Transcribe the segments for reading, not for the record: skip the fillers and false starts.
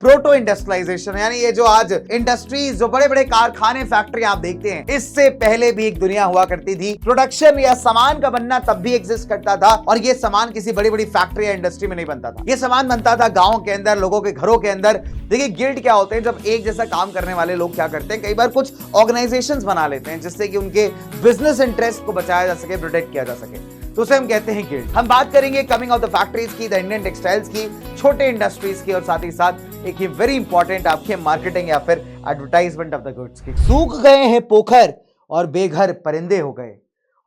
Proto industrialisation, यानी ये जो आज इंडस्ट्रीज, जो बड़े बड़े कारखाने, फैक्ट्री आप देखते हैं, इससे पहले भी एक दुनिया हुआ करती थी। प्रोडक्शन या सामान का बनना तब भी एग्जिस्ट करता था, और ये सामान किसी बड़ी बड़ी फैक्ट्री या इंडस्ट्री में नहीं बनता था। ये सामान बनता था गाँव के अंदर, लोगों के घरों के अंदर। देखिए गिल्ड क्या होते हैं, जब एक जैसा काम करने वाले लोग क्या करते हैं, कई बार कुछ ऑर्गेनाइजेशंस बना लेते हैं जिससे कि उनके बिजनेस इंटरेस्ट को बचाया जा सके, प्रोटेक्ट किया जा सके, तो उसे हम कहते हैं गिल्ड। हम बात करेंगे कमिंग ऑफ द फैक्ट्रीज की, द इंडियन टेक्सटाइल्स की, छोटे इंडस्ट्रीज की, और साथ ही साथ एक वेरी इंपॉर्टेंट आपके मार्केटिंग या फिर एडवर्टाइजमेंट ऑफ द गुड्स की। सूख गए हैं पोखर और बेघर परिंदे हो गए,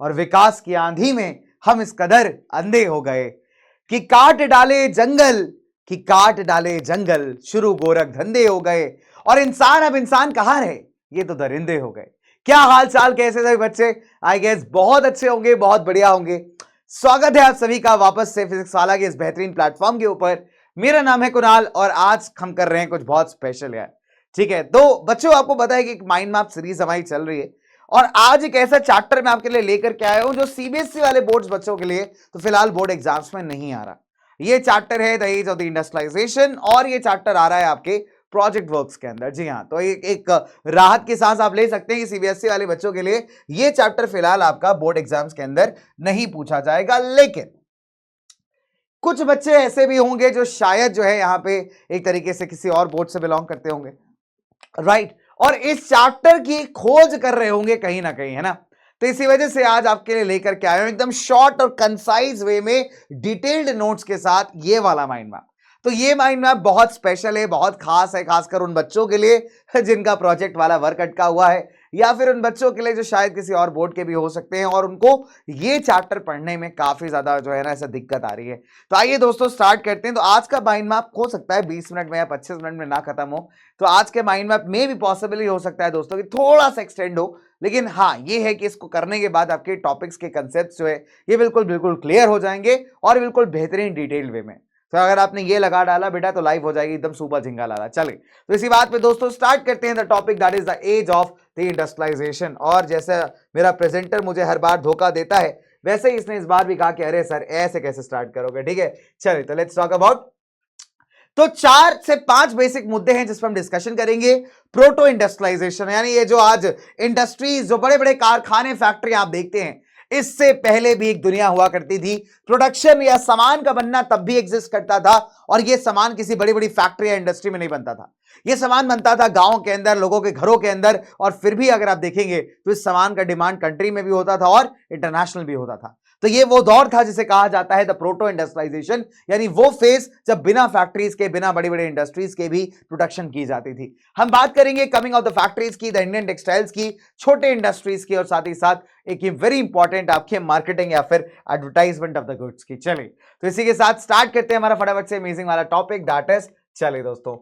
और विकास की आंधी में हम इस कदर अंधे हो गए कि काट डाले जंगल, कि काट डाले जंगल, शुरू गोरख धंधे हो गए, और इंसान अब इंसान कहां रहे, ये तो दरिंदे हो गए। क्या हाल चाल, कैसे सभी बच्चे? आई गेस बहुत अच्छे होंगे, बहुत बढ़िया होंगे। स्वागत है आप सभी का वापस से फिजिक्स वाला के इस बेहतरीन प्लेटफॉर्म के ऊपर। मेरा नाम है कुणाल और आज हम कर रहे हैं कुछ बहुत स्पेशल यार, ठीक है। तो बच्चों आपको पता है कि एक माइंड मैप सीरीज हमारी चल रही है, और आज एक ऐसा चैप्टर मैं आपके लिए लेकर के आया हूं जो सीबीएसई वाले बोर्ड्स बच्चों के लिए तो फिलहाल बोर्ड एग्जाम्स में नहीं आ रहा। ये चैप्टर है the age of the industrialization, और ये चैप्टर आ रहा है आपके प्रोजेक्ट वर्क्स के अंदर। जी हाँ, तो एक राहत की सांस आप ले सकते हैं कि सीबीएसई वाले बच्चों के लिए ये चैप्टर फिलहाल आपका बोर्ड एग्जाम्स के अंदर नहीं पूछा जाएगा। लेकिन कुछ बच्चे ऐसे भी होंगे जो शायद जो है यहाँ पे एक तरीके से किसी और बोर्ड से बिलोंग करते होंगे, राइट, और इस चैप्टर की खोज कर रहे होंगे कहीं ना कहीं, है ना। तो इसी वजह से आज आपके लिए लेकर के आया हूं एकदम शॉर्ट और कंसाइज वे में डिटेल्ड नोट्स के साथ ये वाला माइंड मैप। तो ये माइंड मैप बहुत स्पेशल है, बहुत खास है, खासकर उन बच्चों के लिए जिनका प्रोजेक्ट वाला वर्क अटका हुआ है, या फिर उन बच्चों के लिए जो शायद किसी और बोर्ड के भी हो सकते हैं और उनको ये चैप्टर पढ़ने में काफी ज्यादा जो है ना ऐसा दिक्कत आ रही है। तो आइए दोस्तों स्टार्ट करते हैं। तो आज का माइंड मैप हो सकता है 20 मिनट में या 25 मिनट में ना खत्म हो, तो आज के माइंड मैप में भी पॉसिबली हो सकता है दोस्तों कि थोड़ा सा एक्सटेंड हो, लेकिन हाँ ये है कि इसको करने के बाद आपके टॉपिक्स के कंसेप्ट जो है ये बिल्कुल बिल्कुल क्लियर हो जाएंगे और बिल्कुल बेहतरीन डिटेल्ड वे में। तो अगर आपने ये लगा डाला बेटा तो लाइव हो जाएगी एकदम सुपर झिंगा लाला। चले तो इसी बात पे दोस्तों स्टार्ट करते हैं the topic that is the age of the industrialization. और जैसे मेरा प्रेजेंटर मुझे हर बार धोखा देता है, वैसे ही इसने इस बार भी कहा कि अरे सर ऐसे कैसे स्टार्ट करोगे, ठीक है। चलिए तो लेट्स टॉक अबाउट, तो 4 से 5 बेसिक मुद्दे हैं जिस पर हम डिस्कशन करेंगे। प्रोटो इंडस्ट्रियलाइजेशन, यानी ये जो आज इंडस्ट्रीज, जो बड़े बड़े कारखाने, फैक्ट्री आप देखते हैं, इससे पहले भी एक दुनिया हुआ करती थी। प्रोडक्शन या सामान का बनना तब भी एग्जिस्ट करता था, और ये सामान किसी बड़ी बड़ी फैक्ट्री या इंडस्ट्री में नहीं बनता था। ये सामान बनता था गांव के अंदर, लोगों के घरों के अंदर, और फिर भी अगर आप देखेंगे तो इस सामान का डिमांड कंट्री में भी होता था और इंटरनेशनल भी होता था। तो ये वो दौर था जिसे कहा जाता है द प्रोटो इंडस्ट्रियलाइजेशन, यानी वो फेज जब बिना फैक्ट्रीज के, बिना बड़ी बड़ी इंडस्ट्रीज के भी प्रोडक्शन की जाती थी। हम बात करेंगे कमिंग ऑफ द फैक्ट्रीज की, द इंडियन टेक्सटाइल्स की, छोटे इंडस्ट्रीज की, और साथ ही साथ एक वेरी इंपॉर्टेंट आपके मार्केटिंग या फिर एडवर्टाइजमेंट ऑफ द गुड्स की। चलिए तो इसी के साथ स्टार्ट करते हैं हमारा फटाफट से अमेजिंग वाला टॉपिक दैट इज, चलिए दोस्तों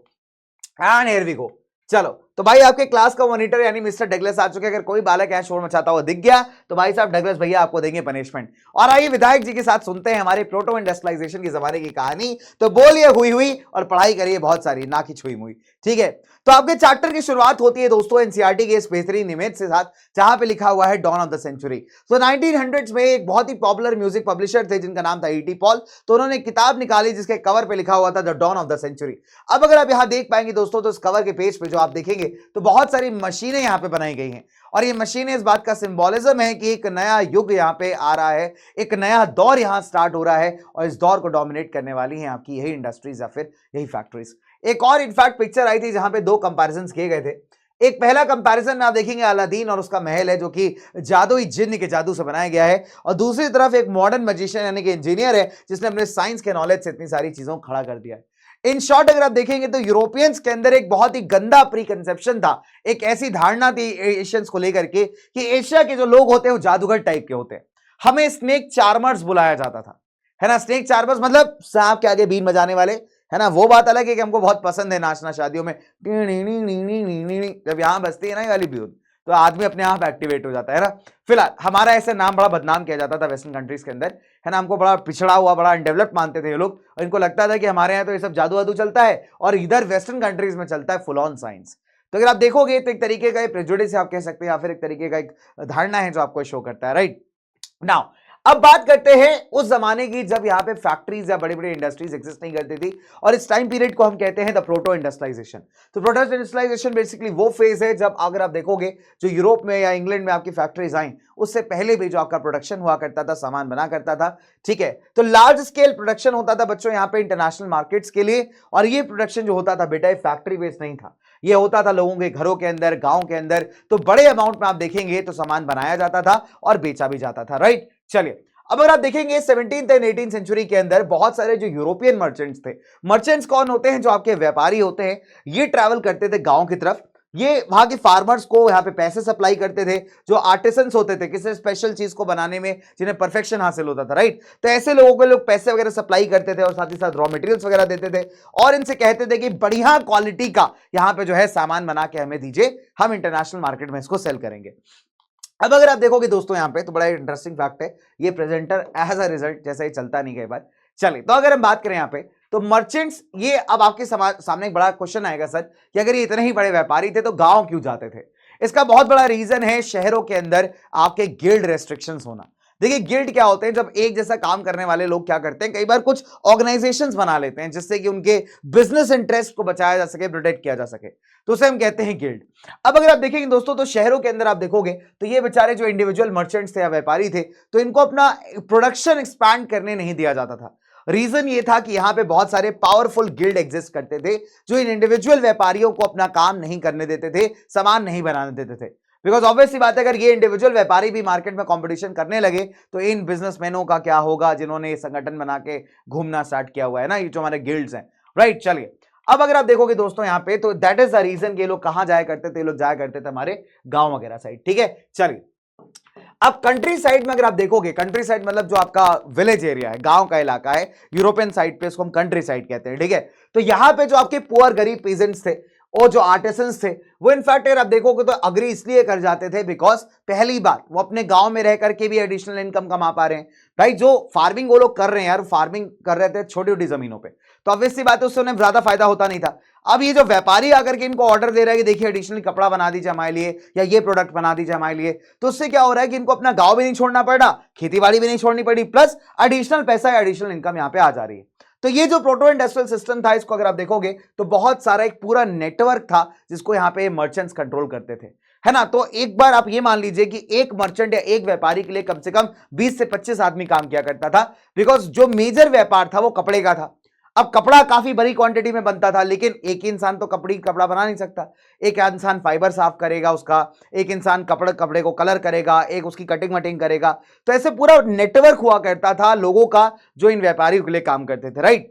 एंड हियर वी गो। चलो तो भाई आपके क्लास का मॉनिटर यानी मिस्टर डगलस आ चुके हैं। अगर कोई बालक यहाँ शोर मचाता हुआ दिख गया तो भाई साहब डगलस भैया आपको देंगे पनिशमेंट। और आइए विधायक जी के साथ सुनते हैं हमारे प्रोटो इंडस्ट्रियलाइजेशन की जमाने की कहानी। तो बोलिए हुई हुई और पढ़ाई करिए बहुत सारी, ना कि छुई मुई, ठीक है। तो आपके चैप्टर की शुरुआत होती है दोस्तों एनसीईआरटी के इस बेहतरीन इमेज से साथ, जहां पे लिखा हुआ है डॉन ऑफ द सेंचुरी। तो 1900s में एक बहुत ही पॉपुलर म्यूजिक पब्लिशर थे जिनका नाम था ईटी पॉल। तो उन्होंने किताब निकाली जिसके कवर पे लिखा हुआ था the dawn of the century. अब अगर आप यहां देख पाएंगे दोस्तों तो इस कवर के पेज पे जो आप देखेंगे तो बहुत सारी मशीनें यहां पे बनाई गई हैं, और ये मशीनें इस बात का सिंबोलिज्म है कि एक नया युग यहां पे आ रहा है, एक नया दौर यहां स्टार्ट हो रहा है, और इस दौर को डोमिनेट करने वाली हैं आपकी यही इंडस्ट्रीज या फिर यही फैक्ट्रीज। एक और इनफैक्ट पिक्चर आई थी जहां पे 2 कंपैरिजंस किए गए थे। एक पहला कंपैरिजन में आप देखेंगे अलादीन और उसका महल है जो कि जादुई जिन्न के जादू से बनाया गया है, और दूसरी तरफ एक मॉडर्न मैजिशियन यानी कि इंजीनियर है जिसने अपने साइंस के नॉलेज से इतनी सारी चीजों को खड़ा कर दिया है। इन शॉर्ट अगर आप देखेंगे तो यूरोपियंस के अंदर एक बहुत ही गंदा प्री कंसेप्शन था, एक ऐसी धारणा थी एशियंस को लेकर के कि एशिया के जो लोग होते हैं वो जादूगर टाइप के होते हैं। हमें स्नेक चार्मर्स बुलाया जाता था, है ना। स्नेक चार्मर्स मतलब सांप के आगे बीन बजाने वाले, है ना। वो बात अलग है कि हमको बहुत पसंद है नाचना शादियों में, जब यहां बजती है ना ये वाली बीन तो आदमी अपने आप एक्टिवेट हो जाता है ना। फिलहाल हमारा ऐसे नाम बड़ा बदनाम किया जाता था वेस्टर्न कंट्रीज के अंदर, है ना। हमको बड़ा पिछड़ा हुआ, बड़ा अनडेवलप्ड मानते थे ये लोग, और इनको लगता था कि हमारे यहाँ तो ये सब जादू वादू चलता है और इधर वेस्टर्न कंट्रीज में चलता है फुल ऑन साइंस। तो अगर आप देखोगे तो एक तरीके का प्रेजुडिस आप कह सकते हैं, या फिर एक तरीके का एक धारणा है जो आपको शो करता है, राइट। नाउ अब बात करते हैं उस जमाने की जब यहाँ पे फैक्ट्रीज या बड़े बड़े इंडस्ट्रीज एग्जिस्ट नहीं करती थी, और इस टाइम पीरियड को हम कहते हैं द प्रोटो इंडस्ट्रियलाइजेशन। तो प्रोटो इंडस्ट्रियलाइजेशन बेसिकली वो फेज है जब अगर आप देखोगे जो यूरोप में या इंग्लैंड में आपकी फैक्ट्रीज आई, उससे पहले भी जो आपका प्रोडक्शन हुआ करता था, सामान बना करता था, ठीक है। तो लार्ज स्केल प्रोडक्शन होता था बच्चों यहाँ पे इंटरनेशनल मार्केट्स के लिए, और ये प्रोडक्शन जो होता था बेटा फैक्ट्री बेस्ड नहीं था, ये होता था लोगों के घरों के अंदर, गांव के अंदर। तो बड़े अमाउंट में आप देखेंगे तो सामान बनाया जाता था और बेचा भी जाता था, राइट। चलिए अब अगर आप देखेंगे 17th एंड 18th सेंचुरी के अंदर बहुत सारे जो यूरोपियन मर्चेंट्स थे, मर्चेंट्स कौन होते हैं, जो आपके व्यापारी होते हैं, ये ट्रैवल करते थे गांव की तरफ, ये वहां के फार्मर्स को यहाँ पे पैसे सप्लाई करते थे, जो आर्टिसंस होते थे किसी स्पेशल चीज को बनाने में जिन्हें परफेक्शन हासिल होता था, राइट। तो ऐसे लोगों को लोग पैसे वगैरह सप्लाई करते थे और साथ ही साथ रॉ मटेरियल्स वगैरह देते थे, और इनसे कहते थे कि बढ़िया क्वालिटी का यहाँ पे जो है सामान बना के हमें दीजिए, हम इंटरनेशनल मार्केट में इसको सेल करेंगे। अब अगर आप देखोगे दोस्तों यहाँ पे तो बड़ा इंटरेस्टिंग फैक्ट है, ये प्रेजेंटर एज अ रिजल्ट जैसा ही चलता नहीं कई बार। चलिए तो अगर हम बात करें यहाँ पे तो मर्चेंट्स, ये अब आपके सामने एक बड़ा क्वेश्चन आएगा सर कि अगर ये इतने ही बड़े व्यापारी थे तो गांव क्यों जाते थे। इसका बहुत बड़ा रीजन है शहरों के अंदर आपके गिल्ड रेस्ट्रिक्शंस होना। देखिए गिल्ड क्या होते हैं, जब एक जैसा काम करने वाले लोग क्या करते हैं, कई बार कुछ ऑर्गेनाइजेशंस बना लेते हैं जिससे कि उनके बिजनेस इंटरेस्ट को बचाया जा सके, प्रोटेक्ट किया जा सके, तो उसे हम कहते हैं गिल्ड। अब अगर आप देखेंगे दोस्तों तो शहरों के अंदर आप देखोगे तो ये बेचारे जो इंडिविजुअल मर्चेंट्स थे या व्यापारी थे, तो इनको अपना प्रोडक्शन एक्सपैंड करने नहीं दिया जाता था। रीजन ये था कि यहां पे बहुत सारे पावरफुल गिल्ड एग्जिस्ट करते थे जो इन इंडिविजुअल व्यापारियों को अपना काम नहीं करने देते थे, सामान नहीं बनाने देते थे। बिकॉज ऑब्वियसली बात है, अगर ये इंडिविजुअल व्यापारी भी मार्केट में कंपटीशन करने लगे तो इन बिजनेसमैनों का क्या होगा जिन्होंने संगठन बना के घूमना स्टार्ट किया हुआ है ना, ये जो हमारे गिल्ड्स हैं, राइट। चलिए अब अगर आप देखोगे दोस्तों यहाँ पे तो दैट इज द रीजन कि ये लोग कहां जाया करते थे, ये लोग जाया करते थे हमारे गांव वगैरह साइड, ठीक है। चलिए अब कंट्री साइड में अगर आप देखोगे, कंट्री साइड मतलब जो आपका विलेज एरिया है, गांव का इलाका है, यूरोपियन साइड पे इसको हम कंट्री साइड कहते हैं, ठीक है। तो यहां पे जो आपके पुअर गरीब पीजेंट्स थे और जो आर्टिसंस थे, वो इनफैक्ट अगर आप देखोगे तो अग्री इसलिए कर जाते थे बिकॉज पहली बात वो अपने गांव में रह करके भी एडिशनल इनकम कमा पा रहे हैं। भाई जो फार्मिंग वो लोग कर रहे हैं यार, फार्मिंग कर रहे थे छोटी छोटी जमीनों पे, तो ऑब्वियसली बात है उससे उन्हें ज्यादा फायदा होता नहीं था। अब ये जो व्यापारी आकर के इनको ऑर्डर दे रहा है कि देखिए एडिशनली कपड़ा बना दीजिए हमारे लिए, या ये प्रोडक्ट बना दीजिए हमारे लिए, तो उससे क्या हो रहा है कि इनको अपना गांव भी नहीं छोड़ना पड़ रहा, खेती बाड़ी भी नहीं छोड़नी पड़ी, प्लस एडिशनल पैसा या एडिशनल इनकम यहाँ पे आ जा रही है। तो ये जो प्रोटो इंडस्ट्रियल सिस्टम था, इसको अगर आप देखोगे तो बहुत सारा एक पूरा नेटवर्क था जिसको यहाँ पे मर्चेंट्स कंट्रोल करते थे, है ना। तो एक बार आप ये मान लीजिए कि एक मर्चेंट या एक व्यापारी के लिए कम से कम 20 से 25 आदमी काम किया करता था, बिकॉज जो मेजर व्यापार था वो कपड़े का था। अब कपड़ा काफी बड़ी क्वांटिटी में बनता था, लेकिन एक ही इंसान तो कपड़ा बना नहीं सकता। एक इंसान फाइबर साफ करेगा उसका, एक इंसान कपड़े को कलर करेगा, एक उसकी कटिंग वटिंग करेगा। तो ऐसे पूरा नेटवर्क हुआ करता था लोगों का जो इन व्यापारियों के लिए काम करते थे, राइट।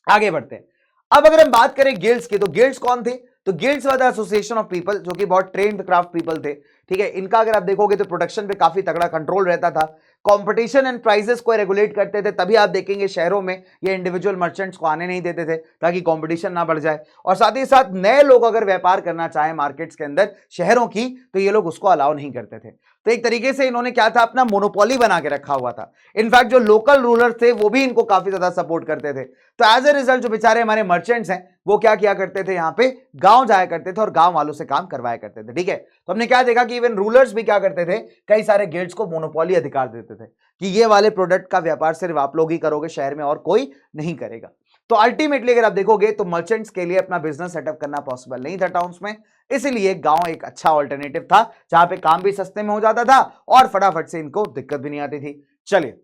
आगे बढ़ते हैं। अब अगर हम बात करें गिल्ड्स की, तो गिल्ड्स कौन थे, तो guilds were the association of people जो कि बहुत ट्रेन्ड क्राफ्ट पीपल थे, ठीक है। इनका अगर आप देखोगे तो प्रोडक्शन पे काफी तगड़ा कंट्रोल रहता था, कंपटीशन एंड प्राइसेस को रेगुलेट करते थे। तभी आप देखेंगे शहरों में ये इंडिविजुअल मर्चेंट्स को आने नहीं देते थे ताकि कंपटीशन ना बढ़ जाए, और साथ ही साथ नए लोग अगर व्यापार करना चाहें मार्केट्स के अंदर शहरों की, तो ये लोग उसको अलाउ नहीं करते थे। तो एक तरीके से इन्होंने क्या था, अपना मोनोपोली बना के रखा हुआ था। इनफैक्ट जो लोकल रूलर थे वो भी इनको काफी ज्यादा सपोर्ट करते थे। तो एज ए रिजल्ट जो बेचारे हमारे मर्चेंट्स हैं वो क्या किया करते थे, यहाँ पे गांव जाया करते थे और गांव वालों से काम करवाया करते थे, ठीक है। तो हमने क्या देखा कि इवन रूलर्स भी क्या करते थे, कई सारे गिल्ड्स को मोनोपोली अधिकार देते थे कि ये वाले प्रोडक्ट का व्यापार सिर्फ आप लोग ही करोगे, शहर में और कोई नहीं करेगा। तो अल्टीमेटली अगर आप देखोगे तो मर्चेंट्स के लिए अपना बिजनेस सेटअप करना पॉसिबल नहीं था टाउन्स में, इसीलिए गांव एक अच्छा ऑल्टरनेटिव था जहां पे काम भी सस्ते में हो जाता था और फटाफट से इनको दिक्कत भी नहीं आती थी। चलिए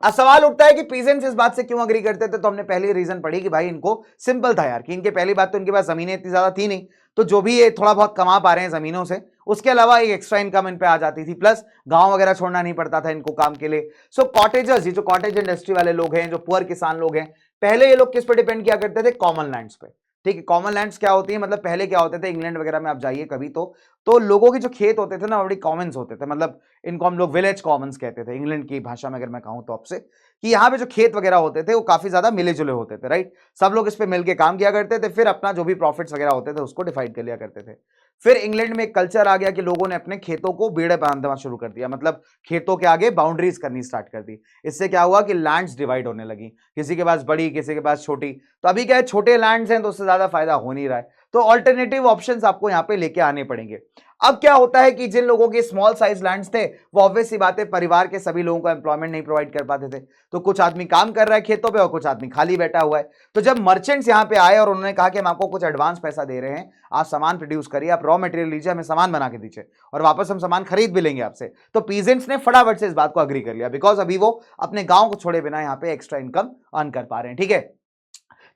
अब सवाल उठता है कि पीजेंट्स इस बात से क्यों अग्री करते थे, तो हमने पहली रीजन पढ़ी कि भाई इनको सिंपल था यार, कि इनके पहली बात तो इनके पास जमीनें इतनी ज्यादा थी नहीं, तो जो भी ये थोड़ा बहुत कमा पा रहे हैं जमीनों से, उसके अलावा एक एक्स्ट्रा इनकम इन पे आ जाती थी, प्लस गांव वगैरह छोड़ना नहीं पड़ता था इनको काम के लिए। सो कॉटेजर्स, ये जो कॉटेज इंडस्ट्री वाले लोग हैं, जो पुअर किसान लोग हैं, पहले ये लोग किस पे डिपेंड किया करते थे, कॉमन लैंड्स पे, ठीक है। कॉमन लैंड्स क्या होती है, मतलब पहले क्या होते थे, इंग्लैंड वगैरह में आप जाइए कभी तो लोगों के जो खेत होते थे ना बड़ी कॉमन्स होते थे, मतलब इनको हम लोग विलेज कॉमन्स कहते थे इंग्लैंड की भाषा में अगर मैं कहूं तो आपसे, कि यहाँ पे जो खेत वगैरह होते थे वो काफी ज्यादा मिले जुले होते थे, राइट। सब लोग इस पे मिलके काम किया करते थे, फिर अपना जो भी प्रॉफिट्स वगैरह होते थे उसको डिवाइड कर लिया करते थे। फिर इंग्लैंड में एक कल्चर आ गया कि लोगों ने अपने खेतों को बेड़े बांधना शुरू कर दिया, मतलब खेतों के आगे बाउंड्रीज करनी स्टार्ट कर दी। इससे क्या हुआ कि लैंड्स डिवाइड होने लगी, किसी के पास बड़ी किसी के पास छोटी। तो अभी क्या है, छोटे लैंड्स हैं तो उससे ज्यादा फायदा हो नहीं रहा है, तो ऑल्टरनेटिव ऑप्शंस आपको यहाँ पे लेके आने पड़ेंगे। अब क्या होता है कि जिन लोगों के स्मॉल साइज लैंड्स थे वो ऑब्वियस सी बात है परिवार के सभी लोगों को एम्प्लॉयमेंट नहीं प्रोवाइड कर पाते थे, तो कुछ आदमी काम कर रहा है खेतों पे और कुछ आदमी खाली बैठा हुआ है। तो जब मर्चेंट्स यहाँ पे आए और उन्होंने कहा कि हम आपको कुछ एडवांस पैसा दे रहे हैं, आप सामान प्रोड्यूस करिए, आप रॉ मटेरियल लीजिए, हमें सामान बना के दीजिए और वापस हम सामान खरीद भी लेंगे आपसे, तो पीजेंट्स ने फटाफट से इस बात को अग्री कर लिया, बिकॉज अभी वो अपने गांव को छोड़े बिना यहाँ पे एक्स्ट्रा इनकम अर्न कर पा रहे हैं। ठीक है,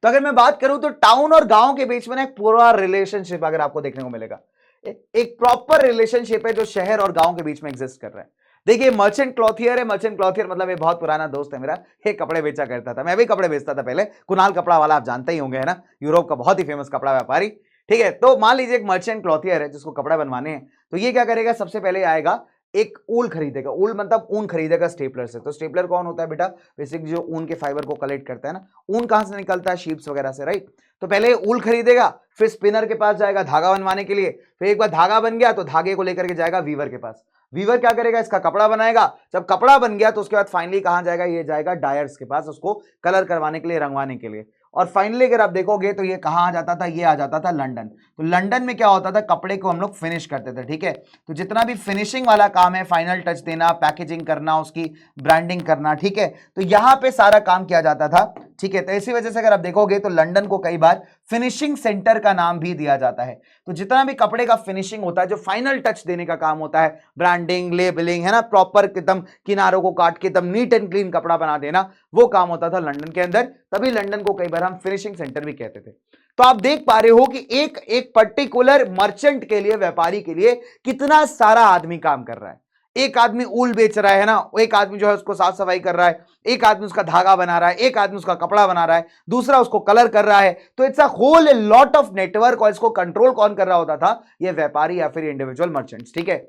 तो अगर मैं बात करूं तो टाउन और गांव के बीच में एक पूरा रिलेशनशिप अगर आपको देखने को मिलेगा, एक प्रॉपर रिलेशनशिप है जो शहर और गांव के बीच में एग्जिस्ट कर रहा है। देखिए मर्चेंट क्लॉथियर है, मर्चेंट क्लॉथियर मतलब ये बहुत पुराना दोस्त है मेरा, ये कपड़े बेचा करता था, मैं भी कपड़े बेचता था पहले, कुणाल कपड़ा वाला आप जानते ही होंगे, है ना, यूरोप का बहुत ही फेमस कपड़ा व्यापारी। ठीक है, तो मान लीजिए एक मर्चेंट क्लॉथियर है जिसको कपड़ा बनवाने हैं, तो ये क्या करेगा, सबसे पहले आएगा एक ऊल खरीदेगा, ऊल मतलब ऊन खरीदेगा स्टेपलर से। तो स्टेपलर कौन होता है बेटा, बेसिकली जो ऊन के फाइबर को कलेक्ट करता है ना, ऊन कहां से निकलता है, शीप्स वगैरह से, राइट। तो पहले ऊल खरीदेगा, फिर स्पिनर के पास जाएगा धागा बनवाने के लिए, फिर एक बार धागा बन गया तो धागे को लेकर के जाएगा वीवर के पास, वीवर क्या करेगा, इसका कपड़ा बनाएगा, जब कपड़ा बन गया तो उसके बाद फाइनली कहां जाएगा, ये जाएगा डायर्स के पास उसको कलर करवाने के लिए, रंगवाने के लिए। और फाइनली अगर आप देखोगे तो ये कहां आ जाता था, ये आ जाता था लंदन। तो लंदन में क्या होता था, कपड़े को हम लोग फिनिश करते थे। ठीक है, तो जितना भी फिनिशिंग वाला काम है, फाइनल टच देना, पैकेजिंग करना, उसकी ब्रांडिंग करना, ठीक है, तो यहां पे सारा काम किया जाता था। ठीक है, तो इसी वजह से अगर आप देखोगे तो लंदन को कई बार फिनिशिंग सेंटर का नाम भी दिया जाता है। तो जितना भी कपड़े का फिनिशिंग होता है, जो फाइनल टच देने का काम होता है, ब्रांडिंग, लेबलिंग, है ना, प्रॉपर एकदम किनारों को काट के एकदम नीट एंड क्लीन कपड़ा बना देना, वो काम होता था लंदन के अंदर। तभी लंदन को कई बार हम फिनिशिंग सेंटर भी कहते थे। तो आप देख पा रहे हो कि एक पर्टिकुलर मर्चेंट के लिए, व्यापारी के लिए कितना सारा आदमी काम कर रहा है। एक आदमी ऊल बेच रहा है ना, एक आदमी जो है उसको साफ सफाई कर रहा है, एक आदमी उसका धागा बना रहा है, एक आदमी उसका कपड़ा बना रहा है, दूसरा उसको कलर कर रहा है। तो it's a whole lot of network, और इसको कंट्रोल कौन कर रहा होता था, ये व्यापारी या फिर इंडिविजुअल मर्चेंट्स। ठीक है,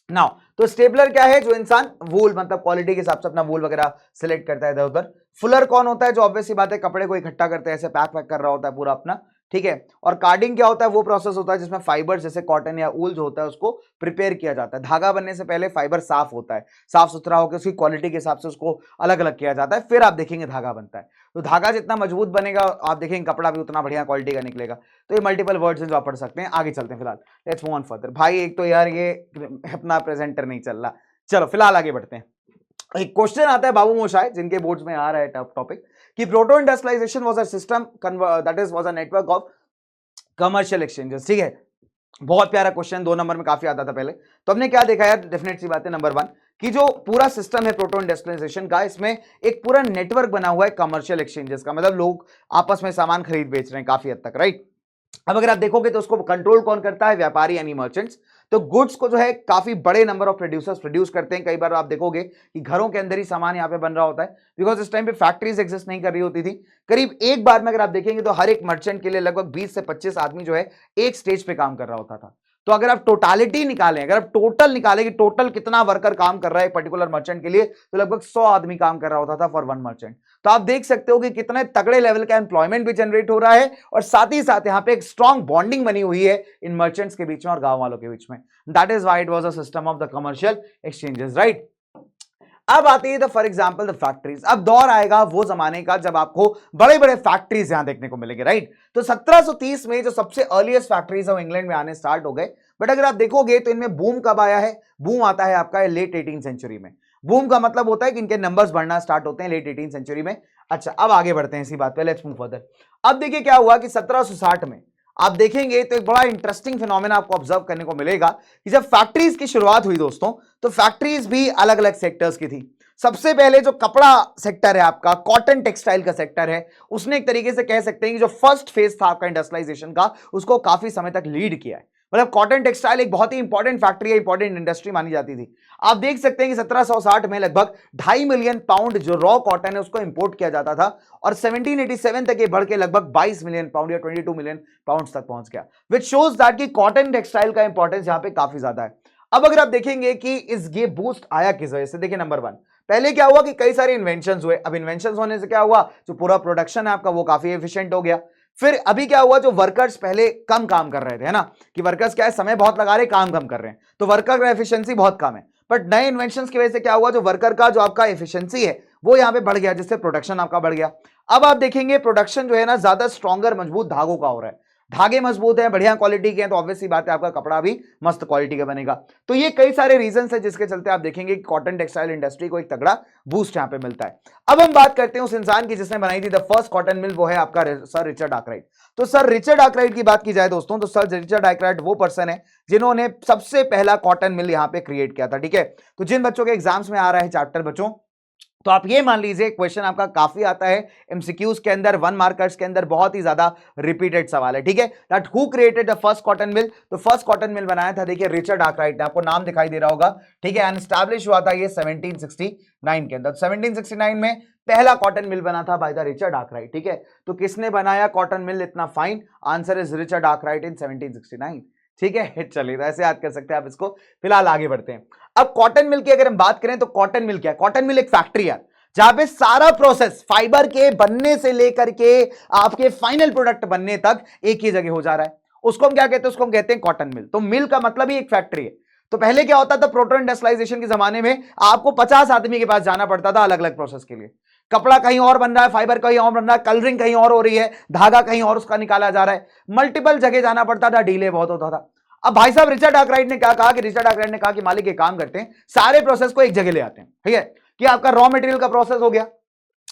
नाउ तो स्टेपलर क्या है, जो इंसान वूल मतलब क्वालिटी के हिसाब से अपना वूल वगैरह सिलेक्ट करता है इधर उधर। फुलर कौन होता है, जो ऑब्वियस सी बात है कपड़े को इकट्ठा करते हैं, ऐसे पैक पैक कर रहा होता है पूरा अपना। ठीक है, और कार्डिंग क्या होता है, वो प्रोसेस होता है जिसमें फाइबर जैसे कॉटन या ऊल जो होता है उसको प्रिपेयर किया जाता है। धागा बनने से पहले फाइबर साफ होता है, साफ सुथरा होकर उसकी क्वालिटी के हिसाब से उसको अलग अलग किया जाता है, फिर आप देखेंगे धागा बनता है। तो धागा जितना मजबूत बनेगा आप देखेंगे कपड़ा भी उतना बढ़िया क्वालिटी का निकलेगा। तो ये मल्टीपल वर्ड्स हैं जो आप पढ़ सकते हैं। आगे चलते हैं, फिलहाल लेट्स मूव ऑन फर्दर। भाई एक तो यार ये अपना प्रेजेंटर नहीं चल रहा, चलो फिलहाल आगे बढ़ते हैं। एक क्वेश्चन आता है बाबू मोशाय, जिनके बोर्ड्स में आ रहा है टॉपिक, कि proto industrialization was a system that is was a network of commercial exchanges. ठीक है, बहुत प्यारा क्वेश्चन, 2 नंबर में काफी आता था पहले। तो हमने क्या देखा यार, डेफिनेट सी बात है, नंबर 1 कि जो पूरा सिस्टम है प्रोटो इंडस्ट्रियलाइजेशन का, इसमें एक पूरा नेटवर्क बना हुआ है कमर्शियल एक्सचेंजेस का, मतलब लोग आपस में सामान खरीद बेच रहे हैं काफी हद तक, राइट। अब अगर आप देखोगे तो उसको कंट्रोल कौन करता है, व्यापारी यानी मर्चेंट्स। तो गुड्स को जो है काफी बड़े नंबर ऑफ प्रोड्यूसर्स प्रोड्यूस करते हैं। कई बार आप देखोगे कि घरों के अंदर ही सामान यहाँ पे बन रहा होता है, बिकॉज इस टाइम पे फैक्ट्रीज एग्जिस्ट नहीं कर रही होती थी। करीब एक बार में अगर आप देखेंगे तो हर एक मर्चेंट के लिए लगभग 20 से 25 आदमी जो है एक स्टेज पे काम कर रहा होता था। तो अगर आप टोटालिटी निकालें, अगर आप टोटल निकालें कि टोटल कितना वर्कर काम कर रहा है पर्टिकुलर मर्चेंट के लिए, तो लगभग 100 आदमी काम कर रहा होता था फॉर 1 मर्चेंट। तो आप देख सकते हो कि कितने तगड़े लेवल का एम्प्लॉयमेंट भी जनरेट हो रहा है, और साथ ही साथ यहाँ पे एक स्ट्रॉन्ग बॉन्डिंग बनी हुई है इन मर्चेंट्स के बीच में और गांव वालों के बीच में। That is why it was a system of the commercial exchanges, right. अब आती है फॉर एग्जाम्पल द फैक्ट्रीज। अब दौर आएगा वो जमाने का जब आपको बड़े बड़े फैक्ट्रीज यहां देखने को मिलेंगे, राइट। तो 1730 में जो सबसे अर्लीस्ट फैक्ट्रीज है वो इंग्लैंड में आने स्टार्ट हो गए। बट अगर आप देखोगे तो इनमें बूम कब आया है, बूम आता है आपका लेट 18 सेंचुरी में। बूम का मतलब होता है कि इनके नंबर्स बढ़ना स्टार्ट होते हैं लेट 18 सेंचुरी में। अच्छा, अब आगे बढ़ते हैं इसी बात पे, लेट्स मूव फर्दर। अब देखिए क्या हुआ कि 1760 में आप देखेंगे तो एक बड़ा इंटरेस्टिंग फिनोमेना आपको ऑब्जर्व करने को मिलेगा कि जब फैक्ट्रीज की शुरुआत हुई दोस्तों, तो फैक्ट्रीज भी अलग अलग सेक्टर्स की थी। सबसे पहले जो कपड़ा सेक्टर है आपका, कॉटन टेक्सटाइल का सेक्टर है, उसने एक तरीके से कह सकते हैं कि जो फर्स्ट फेज था आपका इंडस्ट्रियलाइजेशन का, उसको काफी समय तक लीड किया है। मतलब कॉटन टेक्सटाइल एक बहुत ही इंपॉर्टेंट फैक्ट्री है, इंपॉर्टेंट इंडस्ट्री मानी जाती थी। आप देख सकते हैं कि 1760 में लगभग 2.5 मिलियन पाउंड जो रॉ कॉटन है उसको इंपोर्ट किया जाता था, और 1787 तक ये बढ़ के लगभग 22 मिलियन पाउंड या 22 मिलियन पाउंड तक पहुंच गया, विच शोज दैट कि कॉटन टेक्सटाइल का इंपॉर्टेंस यहां पे काफी ज्यादा है। अब अगर आप देखेंगे कि इस ये बूस्ट आया किस वजह से, देखिए नंबर 1, पहले क्या हुआ कि कई सारे इन्वेंशंस हुए। अब इन्वेंशंस होने से क्या हुआ, जो पूरा प्रोडक्शन है आपका वो काफी एफिशिएंट हो गया। फिर अभी क्या हुआ, जो वर्कर्स पहले कम काम कर रहे थे, है ना, कि वर्कर्स क्या है समय बहुत लगा रहे, काम कम कर रहे हैं, तो वर्कर का एफिशिएंसी बहुत कम है। बट नए इन्वेंशंस की वजह से क्या हुआ, जो वर्कर का जो आपका एफिशिएंसी है वो यहां पे बढ़ गया, जिससे प्रोडक्शन आपका बढ़ गया। अब आप देखेंगे प्रोडक्शन जो है ना ज्यादा स्ट्रॉन्गर मजबूत धागों का हो रहा है। धागे मजबूत है, बढ़िया क्वालिटी के हैं, तो ऑब्वियसली बात है आपका कपड़ा भी मस्त क्वालिटी का बनेगा। तो ये कई सारे रीजन है जिसके चलते आप देखेंगे कि कॉटन टेक्सटाइल इंडस्ट्री को एक तगड़ा बूस्ट यहाँ पे मिलता है। अब हम बात करते हैं उस इंसान की जिसने बनाई थी द फर्स्ट कॉटन मिल, वो है आपका सर रिचर्ड आर्कराइट। तो सर रिचर्ड आर्कराइट की बात की जाए दोस्तों, तो सर रिचर्ड आर्कराइट वो पर्सन है जिन्होंने सबसे पहला कॉटन मिल यहाँ पे क्रिएट किया था। ठीक है, तो जिन बच्चों के एग्जाम्स में आ रहा है चैप्टर बच्चों, तो आप ये मान लीजिए क्वेश्चन आपका काफी आता है एमसीक्यूज के अंदर, 1 मार्कर्स के अंदर बहुत ही ज्यादा रिपीटेड सवाल है। ठीक है, that who created the first cotton mill, तो फर्स्ट कॉटन मिल बनाया था देखिए रिचर्ड आर्कराइट ने, आपको नाम दिखाई दे रहा होगा। ठीक है, एंड एस्टैब्लिश हुआ था ये 1769 के अंदर। 1769 में पहला कॉटन मिल बना था बाय द रिचर्ड आर्कराइट। ठीक है, तो किसने बनाया कॉटन मिल इतना fine? Answer is Richard Arkwright in 1769। ठीक है, चलिए ऐसे याद कर सकते हैं आप इसको। फिलहाल आगे बढ़ते हैं। अब कॉटन मिल की अगर हम बात करें तो कॉटन मिल क्या है? कॉटन मिल एक फैक्ट्री है जहां पे सारा प्रोसेस फाइबर के बनने से लेकर के आपके फाइनल प्रोडक्ट बनने तक एक ही जगह हो जा रहा है। उसको हम क्या कहते हैं? उसको हम कहते हैं कॉटन मिल। तो मिल का मतलब ही एक फैक्ट्री है। तो पहले क्या होता था, प्रोटो इंडस्ट्रियलाइजेशन के जमाने में आपको 50 आदमी के पास जाना पड़ता था अलग अलग प्रोसेस के लिए। कपड़ा कहीं और बन रहा है, फाइबर कहीं और बन रहा है, कलरिंग कहीं और हो रही है, धागा कहीं और उसका निकाला जा रहा है, मल्टीपल जगह जाना पड़ता था, डिले बहुत होता था। अब भाई साहब रिचर्ड आर्कराइट ने क्या कहा कि रिचर्ड आर्कराइट ने कहा कि मालिक एक काम करते हैं, सारे प्रोसेस को एक जगह ले आते हैं। ठीक है, कि आपका रॉ मटेरियल का प्रोसेस हो गया,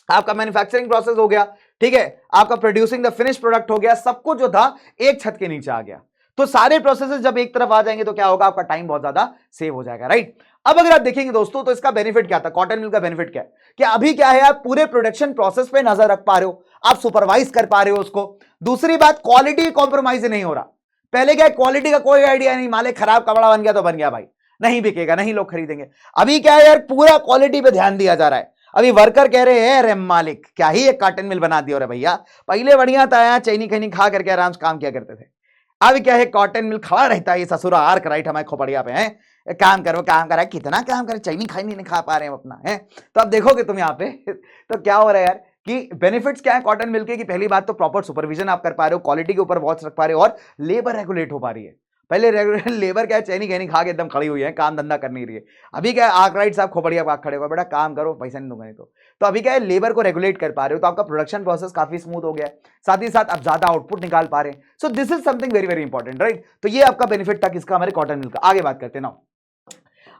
आपका मैन्युफैक्चरिंग प्रोसेस हो गया, ठीक है, आपका प्रोड्यूसिंग द फिनिश प्रोडक्ट हो गया, सब कुछ जो था एक छत के नीचे आ गया। तो सारे प्रोसेसेस जब एक तरफ आ जाएंगे तो क्या होगा, आपका टाइम बहुत ज्यादा सेव हो जाएगा, राइट। अब अगर आप देखेंगे दोस्तों तो इसका बेनिफिट क्या था, कॉटन मिल का बेनिफिट क्या है कि अभी क्या है, आप पूरे प्रोडक्शन प्रोसेस पे नजर रख पा रहे हो, आप सुपरवाइज कर पा रहे हो उसको। दूसरी बात, क्वालिटी कॉम्प्रोमाइज नहीं हो रहा। पहले क्या है, क्वालिटी का कोई आइडिया नहीं, मालिक खराब कपड़ा बन गया तो बन गया भाई, नहीं बिकेगा, नहीं लोग खरीदेंगे। अभी क्या है यार, पूरा क्वालिटी पे ध्यान दिया जा रहा है। अभी वर्कर कह रहे हैं अरे मालिक क्या ही एक कॉटन मिल बना दिया रे भैया, पहले बढ़िया था, चैनी खैनी खा करके आराम से काम किया करते थे। अब क्या है, कॉटन मिल खड़ा रहता है, ये ससुरा आर्कराइट हमारे खोपड़िया पे है, काम करो काम करा, कितना काम करे, चैनी खैनी नहीं खा पा रहे हैं अपना है। तो अब देखोगे तुम यहाँ पे तो क्या हो रहा है यार कि बेनिफिट्स क्या है कॉटन मिल के, कि पहली बात तो प्रॉपर सुपरविजन आप कर पा रहे हो, क्वालिटी के ऊपर वॉच रख पा रहे हो, और लेबर रेगुलेट हो पा रही है। पहले लेबर क्या है, चैनी खैनी खा के एकदम खड़ी हुई है, काम धंधा कर नहीं रही है। अभी क्या है, आर्कराइट साहब खोपड़िया पाक खड़े हुए, बेटा काम करो, पैसा नहीं दूंगा नहीं तो अभी क्या है, लेबर को रेगुलेट कर पा रहे हो, तो आपका प्रोडक्शन प्रोसेस काफी स्मूथ हो गया है, साथ ही साथ आप ज्यादा आउटपुट निकाल पा रहे हैं। सो this is something very very important, right. तो ये आपका बेनिफिट था किसका, हमारे कॉटन मिल का। आगे बात करते हैं ना।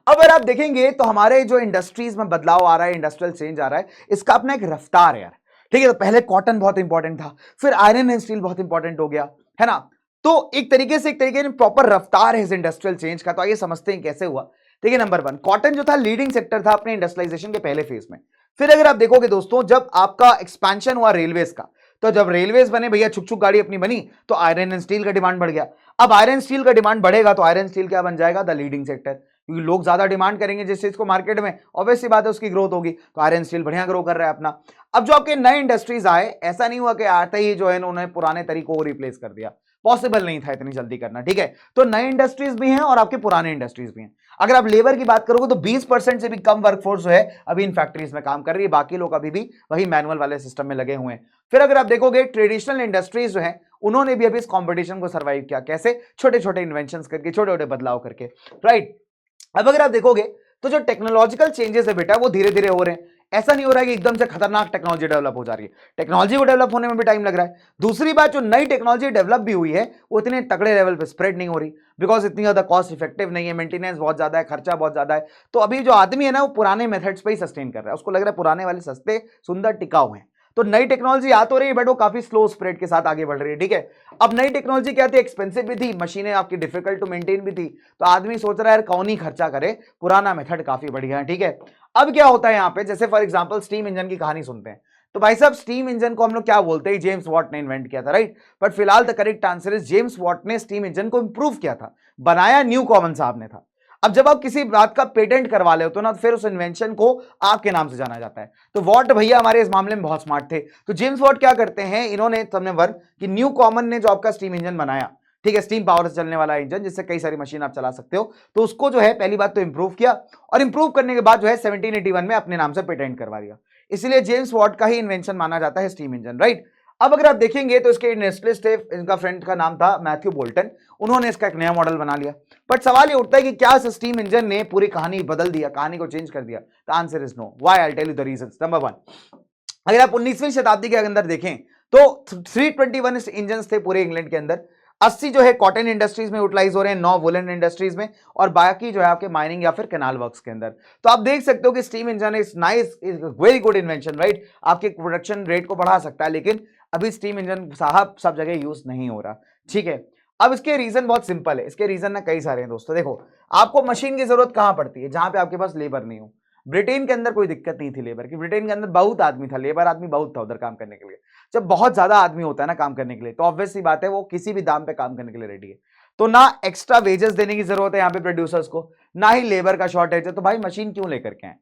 अब अगर आप देखेंगे तो हमारे जो इंडस्ट्रीज में बदलाव आ रहा है, इंडस्ट्रियल चेंज आ रहा है, इसका अपना एक रफ्तार है यार। ठीक है, तो पहले कॉटन बहुत इंपॉर्टेंट था, फिर आयरन एंड स्टील बहुत इंपॉर्टेंट हो गया, है ना। तो एक तरीके से प्रॉपर रफ्तार है इस इंडस्ट्रियल चेंज का। तो आइए समझते हैं कैसे हुआ। देखिए, नंबर 1, कॉटन जो था लीडिंग सेक्टर था अपने इंडस्ट्रियलाइजेशन के पहले फेज में। फिर अगर आप देखोगे दोस्तों, जब आपका एक्सपेंशन हुआ रेलवेज का, तो जब रेलवेज बने भैया, छुक छुक गाड़ी अपनी बनी, तो आयरन एंड स्टील का डिमांड बढ़ गया। अब आयरन स्टील का डिमांड बढ़ेगा तो आयरन स्टील क्या बन जाएगा, द लीडिंग सेक्टर, क्योंकि लोग ज्यादा डिमांड करेंगे जिस चीज को मार्केट में, ऑब्वियसली बात है उसकी ग्रोथ होगी। तो आयरन स्टील बढ़िया ग्रो कर रहा है अपना। अब जो आपके नए इंडस्ट्रीज आए, ऐसा नहीं हुआ कि आते ही जो है उन्होंने पुराने तरीकों को रिप्लेस कर दिया, पॉसिबल नहीं था इतनी जल्दी करना। ठीक है, तो नए इंडस्ट्रीज भी हैं और आपके पुराने इंडस्ट्रीज भी हैं। अगर आप लेबर की बात करोगे तो 20% से भी कम वर्कफोर्स जो है अभी इन फैक्ट्रीज में काम कर रही है, बाकी लोग अभी भी वही मैनुअल वाले सिस्टम में लगे हुए हैं। फिर अगर आप देखोगे ट्रेडिशनल इंडस्ट्रीज जो है, उन्होंने भी अभी इस कॉम्पिटिशन को सर्वाइव किया, कैसे, छोटे छोटे इन्वेंशंस करके, छोटे छोटे बदलाव करके, राइट। अब अगर आप देखोगे तो जो टेक्नोलॉजिकल चेंजेस है बेटा, वो धीरे धीरे हो रहे हैं। ऐसा नहीं हो रहा है कि एकदम से खतरनाक टेक्नोलॉजी डेवलप हो जा रही है, टेक्नोलॉजी को डेवलप होने में भी टाइम लग रहा है। दूसरी बात, जो नई टेक्नोलॉजी डेवलप भी हुई है वो इतने तगड़े लेवल पे स्प्रेड नहीं हो रही, बिकॉज इतनी ज्यादा कॉस्ट इफेक्टिव नहीं है, मेंटेनेंस बहुत ज्यादा है, खर्चा बहुत ज्यादा है। तो अभी जो आदमी है ना, वो पुराने मेथड्स पे ही सस्टेन कर रहा है, उसको लग रहा है पुराने वाले सस्ते सुंदर टिकाऊ हैं। तो नई टेक्नोलॉजी आ तो रही है बट वो काफी स्लो स्प्रेड के साथ आगे बढ़ रही है। ठीक है, अब नई टेक्नोलॉजी क्या थी, एक्सपेंसिव भी थी, मशीनें आपकी डिफिकल्ट टू मेंटेन भी थी, तो आदमी सोच रहा है यार कौन ही खर्चा करे, पुराना मेथड काफी बढ़िया है। ठीक है, अब क्या होता है यहाँ पे, जैसे फॉर एग्जांपल स्टीम इंजन की कहानी सुनते हैं, तो भाई साहब स्टीम इंजन को हम लोग क्या बोलते हैं, जेम्स वॉट ने इन्वेंट किया था, राइट। बट फिलहाल the correct answer is James Watt ने स्टीम इंजन को इंप्रूव किया था, बनाया न्यू कॉमन साहब ने था। अब जब आप किसी बात का पेटेंट करवा ले हो तो ना, फिर उस इन्वेंशन को आपके नाम से जाना जाता है। तो वॉट भैया हमारे इस मामले में बहुत स्मार्ट थे। तो जेम्स वॉट क्या करते हैं, इन्होंने कि न्यू कॉमन ने जो आपका स्टीम इंजन बनाया, ठीक है, स्टीम पावर से चलने वाला इंजन जिससे कई सारी मशीन आप चला सकते हो, तो उसको जो है पहली बात तो इंप्रूव किया, और इंप्रूव करने के बाद जो है 1781 में अपने नाम से पेटेंट करवा दिया। इसलिए जेम्स वॉट का ही इन्वेंशन माना जाता है स्टीम इंजन, राइट। अब अगर आप देखेंगे तो इसके इन्वेस्टलिस्ट थे, इनका फ्रेंड का नाम था मैथ्यू बोल्टन, उन्होंने इसका एक नया मॉडल बना लिया। बट सवाल ये उठता है कि क्या स्टीम इंजन ने पूरी कहानी बदल दिया, कहानी को चेंज कर दिया? The answer is no. Why? I will tell you the reasons. Number 1, अगर आप 19वीं शताब्दी के अंदर देखें तो 321 इंजन थे पूरे इंग्लैंड के अंदर, 80 जो है कॉटन इंडस्ट्रीज में यूटिलाइज हो रहे हैं, 9 वुलन इंडस्ट्रीज में, और बाकी जो है आपके माइनिंग या फिर कैनाल वर्क्स के अंदर। तो आप देख सकते हो कि steam engine is nice, is very good invention, right. आपके प्रोडक्शन रेट को बढ़ा सकता है, लेकिन अभी स्टीम इंजन साहब सब जगह यूज नहीं हो रहा, ठीक है। अब इसके रीजन बहुत सिंपल है, इसके रीजन ना कई सारे हैं दोस्तों। देखो, आपको मशीन की जरूरत कहां पड़ती है? जहां पे आपके पास लेबर नहीं हो। ब्रिटेन के अंदर कोई दिक्कत नहीं थी लेबर की, ब्रिटेन के अंदर बहुत आदमी था, लेबर आदमी बहुत था उधर काम करने के लिए। जब बहुत ज्यादा आदमी होता है ना काम करने के लिए, तो ऑब्वियस सी बात है वो किसी भी दाम पे काम करने के लिए रेडी है। तो ना एक्स्ट्रा वेजेस देने की जरूरत है यहाँ पे प्रोड्यूसर्स को, ना ही लेबर का शॉर्टेज है। तो भाई मशीन क्यों लेकर के आए?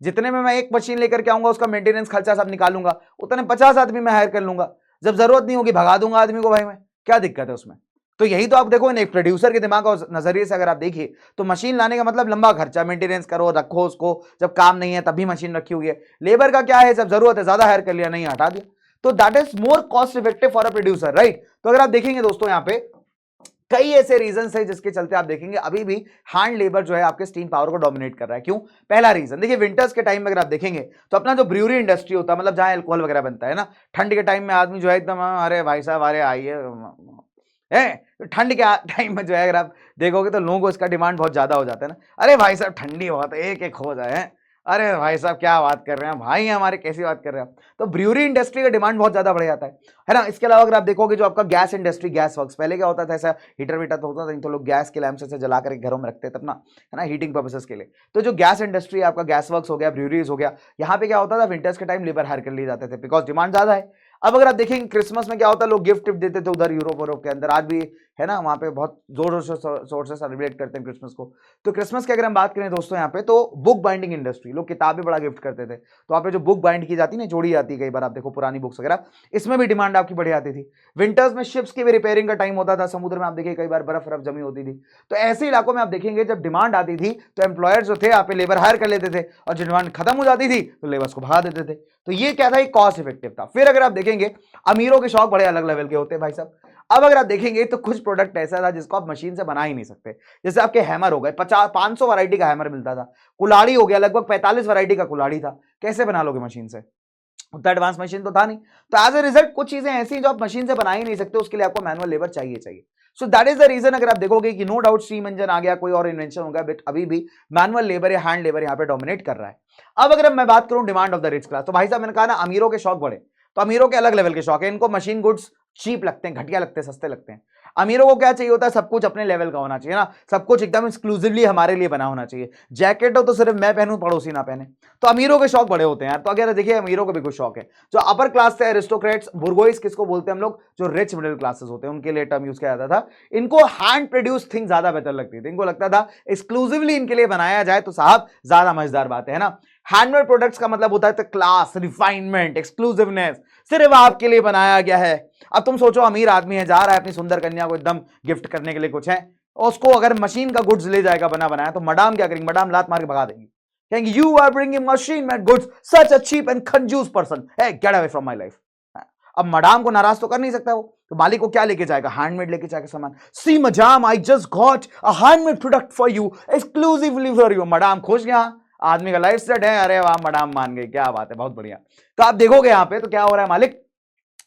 जितने में मैं एक मशीन लेकर के आऊंगा उसका मेंटेनेंस खर्चा सब निकालूंगा, उतने 50 आदमी मैं हायर कर लूंगा। जब जरूरत नहीं होगी भगा दूंगा आदमी को, भाई मैं क्या दिक्कत है उसमें? तो यही तो आप देखो, एक प्रोड्यूसर के दिमाग और नजरिए से अगर आप देखिए तो मशीन लाने का मतलब लंबा खर्चा, मेंटेनेंस करो, रखो उसको, जब काम नहीं है तभी मशीन रखी हुई है। लेबर का क्या है, जब जरूरत है ज्यादा हायर कर लिया, नहीं हटा दिया। तो that is more cost effective for a producer, right. तो अगर आप देखेंगे दोस्तों यहाँ पे कई ऐसे रीजन है जिसके चलते आप देखेंगे अभी भी हैंड लेबर जो है आपके स्टीम पावर को डोमिनेट कर रहा है। क्यों? पहला रीजन देखिए, विंटर्स के टाइम में अगर आप देखेंगे तो अपना जो ब्रूअरी इंडस्ट्री होता है, मतलब जहां अल्कोहल वगैरह बनता है ना, ठंड के टाइम में आदमी जो है एकदम अरे भाई साहब अरे आइए है। तो ठंड के टाइम में जो है अगर आप देखोगे तो लोगों को इसका डिमांड बहुत ज्यादा हो जाता है ना, अरे भाई साहब ठंडी बहुत है, एक एक हो जाए, अरे भाई साहब क्या बात कर रहे हैं भाई, हमारे कैसी बात कर रहे हैं आप। तो ब्रूअरी इंडस्ट्री का डिमांड बहुत ज्यादा बढ़ जाता है ना। इसके अलावा अगर आप देखोगे जो आपका गैस इंडस्ट्री, गैस वर्क्स, पहले क्या होता था ऐसा हीटर वीटर तो होता था नहीं, तो लोग गैस के लैंप से जला करके घरों में रखते थे अपना, है ना, हीटिंग पर्पसेस के लिए। तो जो गैस इंडस्ट्री आपका गैस वर्क्स हो गया, ब्रूअरीज हो गया, यहाँ पे क्या होता था विंटर्स के टाइम लेबर हायर कर लिए जाते थे बिकॉज डिमांड ज्यादा है। अब अगर आप देखेंगे क्रिसमस में क्या होता है, लोग गिफ्ट देते थे उधर यूरोप के अंदर, आज भी है ना, वहां पे बहुत जोर शोर से सेलिब्रेट करते हैं क्रिसमस को। तो क्रिसमस की अगर हम बात करें दोस्तों यहाँ पे, तो बुक बाइंडिंग इंडस्ट्री, लोग किताबें बड़ा गिफ्ट करते थे। तो वहाँ पे जो बुक बाइंड की जाती है ना, जोड़ी जाती है कई बार, आप देखो पुरानी बुक्स वगैरह, इसमें भी डिमांड आपकी बढ़ जाती थी। विंटर्स में शिप्स की भी रिपेयरिंग का टाइम होता था, समुद्र में आप देखिए कई बार बर्फ जमी होती थी। तो ऐसे इलाकों में आप देखेंगे जब डिमांड आती थी तो एम्प्लॉयर जो थे यहाँ पे लेबर हायर कर लेते थे, और जब डिमांड खत्म हो जाती थी तो लेबर्स को भगा देते थे। तो ये क्या था, कॉस्ट इफेक्टिव था। फिर अगर आप देखेंगे अमीरों के शौक बड़े अलग लेवल के होते हैं भाई साहब। अब अगर आप देखेंगे तो कुछ प्रोडक्ट ऐसा था जिसको आप मशीन से बना ही नहीं सकते। जैसे आपके हैमर हो गए, 50-500 वैरायटी का हैमर मिलता था। कुल्हाड़ी हो गया, लगभग 45 वैरायटी का कुल्हाड़ी था। कैसे बना लोगे मशीन से? उतना एडवांस मशीन तो था नहीं। तो एज ए रिजल्ट कुछ चीजें ऐसी जो आप मशीन से बना ही नहीं सकते, उसके लिए आपको मैनुअल लेबर चाहिए। So that is the reason. अगर आप देखोगे कि नो डाउट स्टीम इंजन आ गया, कोई और इन्वेंशन हो गया, बट अभी भी मैनुअल लेबर या हैंड लेबर यहाँ पे डोमिनेट कर रहा है। अब अगर मैं बात करूं demand of the rich class, तो भाई साहब मैंने कहा ना अमीरों के शौक बड़े, तो अमीरों के अलग लेवल के शौक है। इनको मशीन गुड्स चीप लगते हैं, घटिया लगते हैं, सस्ते लगते हैं। अमीरों को क्या चाहिए होता है, सब कुछ अपने लेवल का होना चाहिए ना, सब कुछ एकदम एक्सक्लूसिवली हमारे लिए बना होना चाहिए। जैकेट हो तो सिर्फ मैं पहनूं, पड़ोसी ना पहने। तो अमीरों के शौक बड़े होते हैं यार। तो अगर देखिए अमीरों को भी कुछ शौक है। जो अपर क्लास से एरिस्टोक्रेट्स, बुर्गोइस किसको बोलते हैं हम लोग, जो रिच मिडिल क्लासेस होते हैं, उनके लिए टर्म यूज किया जाता था। इनको हैंड प्रोड्यूस थिंग ज्यादा बेहतर लगती थी। इनको लगता था एक्सक्लूसिवली इनके लिए बनाया जाए तो साहब ज्यादा मजेदार बात है ना। हैंडमेड प्रोडक्ट्स का मतलब होता है क्लास, रिफाइनमेंट, एक्सक्लूसिवनेस, सिर्फ आपके लिए बनाया गया है। अब तुम सोचो अमीर आदमी है, जा रहा है अपनी सुंदर कन्या को एकदम गिफ्ट करने के लिए कुछ है, और उसको अगर मशीन का गुड्स ले जाएगा बना बनाया, तो मैडम क्या करेंगे? मैडम लात मार के भगा देंगी, कहेंगे you are bringing machine made goods, such a cheap and कंजूस person, hey get away from my life. अब मैडम को नाराज तो कर नहीं सकता वो, तो मालिक को क्या लेके जाएगा? हैंडमेड लेके जाएगा सामान। See madam I just got a handmade product for you, exclusively for you. Madam खुश गया, आदमी का लाइफ सेट है, अरे वाह मैडम मान गई, क्या बात है, बहुत बढ़िया। तो आप देखोगे यहाँ पे तो क्या हो रहा है, मालिक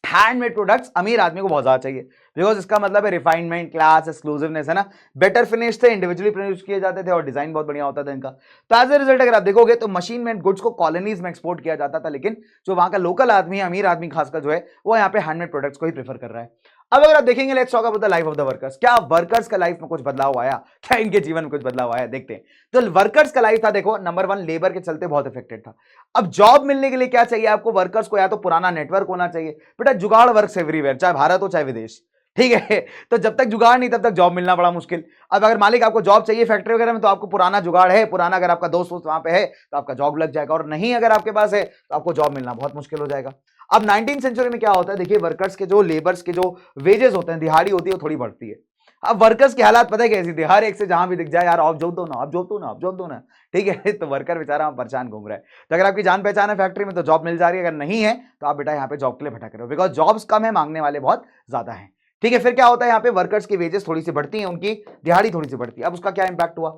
हैंडमेड प्रोडक्ट्स अमीर आदमी को बहुत ज्यादा चाहिए, बिकॉज इसका मतलब है रिफाइनमेंट, क्लास, एक्सक्लूसिवनेस, है ना। बेटर फिनिश थे, इंडिविजुअली प्रोड्यूस किए जाते थे, और डिजाइन बहुत बढ़िया होता था इनका। तो एज ए रिजल्ट अगर आप देखोगे तो मशीन मेड गुड्स को कॉलोनीज में एक्सपोर्ट किया जाता था, लेकिन जो वहां का लोकल आदमी है, अमीर आदमी खासकर जो है, वो यहाँ पे हैंडमेड प्रोडक्ट्स को ही प्रेफर कर रहा है। अब अगर आप देखेंगे, let's talk about the life of the workers. क्या वर्कर्स का लाइफ में कुछ बदलाव आया? क्या इनके जीवन में कुछ बदलाव आया? देखते हैं। तो वर्कर्स का लाइफ था, देखो नंबर 1 लेबर के चलते बहुत इफेक्टेड था। अब जॉब मिलने के लिए क्या चाहिए आपको? वर्कर्स को या तो पुराना नेटवर्क होना चाहिए, बेटा जुगाड़ वर्क एवरीवेयर, चाहे भारत हो चाहे विदेश, ठीक है। तो जब तक जुगाड़ नहीं तब तक जॉब मिलना बड़ा मुश्किल। अब अगर मालिक आपको जॉब चाहिए फैक्ट्री वगैरह में, तो आपको पुराना जुगाड़ है, पुराना अगर आपका दोस्त वहां पे है तो आपका जॉब लग जाएगा, और नहीं अगर आपके पास है तो आपको जॉब मिलना बहुत मुश्किल हो जाएगा। अब 19th सेंचुरी में क्या होता है, देखिए वर्कर्स के जो लेबर्स के जो वेजेस होते हैं, दिहाड़ी होती है, वो थोड़ी बढ़ती है। अब वर्कर्स की हालात पता है कैसी थी, हर एक से जहां भी दिख जाए यार आप जॉब दो ना, आप जॉब दो ना, आप जॉब दो ना, ठीक है। तो वर्कर बेचारा परेशान घूम रहा है। तो अगर आपकी जान पहचान है फैक्ट्री में तो जॉब मिल जा रही है, अगर नहीं है तो आप बेटा यहाँ पे जॉब के लिए भटक रहे हो, बिकॉज जॉब्स कम है, मांगने वाले बहुत ज्यादा है, ठीक है। फिर क्या होता है, यहाँ पे वर्कर्स की वेजेस थोड़ी सी बढ़ती है, उनकी दिहाड़ी थोड़ी सी बढ़ती है। अब उसका क्या इंपैक्ट हुआ,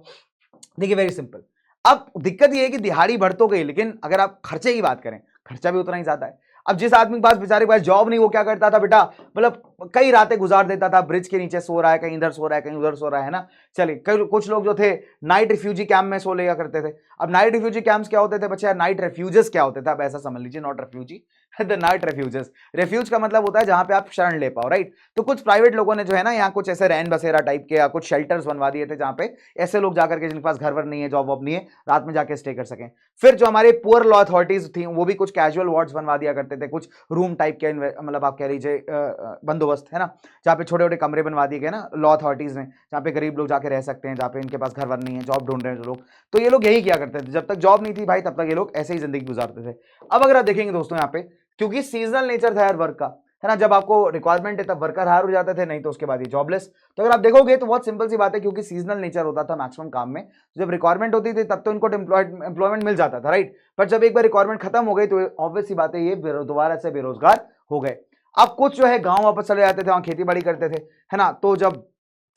देखिए वेरी सिंपल। अब दिक्कत ये है कि दिहाड़ी बढ़ तो गई, लेकिन अगर आप खर्चे की बात करें, खर्चा भी उतना ही ज्यादा है। अब जिस आदमी के पास बेचारे के पास जॉब नहीं, वो क्या करता था बेटा, मतलब कई रातें गुजार देता था, ब्रिज के नीचे सो रहा है, कहीं इधर सो रहा है, कहीं उधर सो रहा है ना। चलिए, कुछ लोग जो थे नाइट रिफ्यूजी कैंप में सो लिया करते थे। अब नाइट रिफ्यूजी कैंप्स क्या होते थे बच्चे, नाइट रेफ्यूजेस क्या होते थे, अब ऐसा समझ लीजिए, not refugee, the night refuges. Refuge का मतलब होता है जहां पे आप शरण ले पाओ, राइट। तो कुछ प्राइवेट लोगों ने जो है ना यहाँ कुछ ऐसे रैन बसेरा टाइप के या कुछ शेल्टर्स बनवा दिए थे, जहां पे ऐसे लोग जाकर के, जिनके पास घर वर नहीं है, जॉब वॉब नहीं है, रात में जाके स्टे कर सकें। फिर जो हमारे पुअर लॉ अथॉरिटीज थी, वो भी कुछ कैजुअल वार्ड्स बनवा दिया करते थे, कुछ रूम टाइप के, मतलब आप कह लीजिए बंदोबस्त, है ना, जहाँ पे छोटे छोटे कमरे बनवा दिए गए ना लॉ अथॉरिटीज ने, जहाँ पे गरीब लोग जाके रह सकते हैं, जहाँ पे इनके पास घर वर नहीं है, जॉब ढूंढ रहे हैं जो लोग। तो ये लोग यही किया करते थे, जब तक जॉब नहीं थी भाई तब तक ये लोग ऐसे ही जिंदगी गुजारते थे। अब अगर आप देखेंगे दोस्तों यहाँ पे, क्योंकि सीजनल नेचर था यार वर्क का, है ना, जब आपको रिक्वायरमेंट है तब वर्कर हायर हो जाते थे, नहीं तो उसके बाद ये जॉबलेस। तो अगर आप देखोगे तो बहुत सिंपल सी बात है, क्योंकि सीजनल नेचर होता था मैक्सिमम काम में, जब रिक्वायरमेंट होती थी तब तो इनको एम्प्लॉयमेंट मिल जाता था, राइट। पर जब एक बार रिक्वायरमेंट खत्म हो गई तो ऑब्वियस सी बात है ये दोबारा से बेरोजगार हो गए। अब कुछ जो है गांव वापस चले जाते थे, वहां खेती बाड़ी करते थे, है ना। तो जब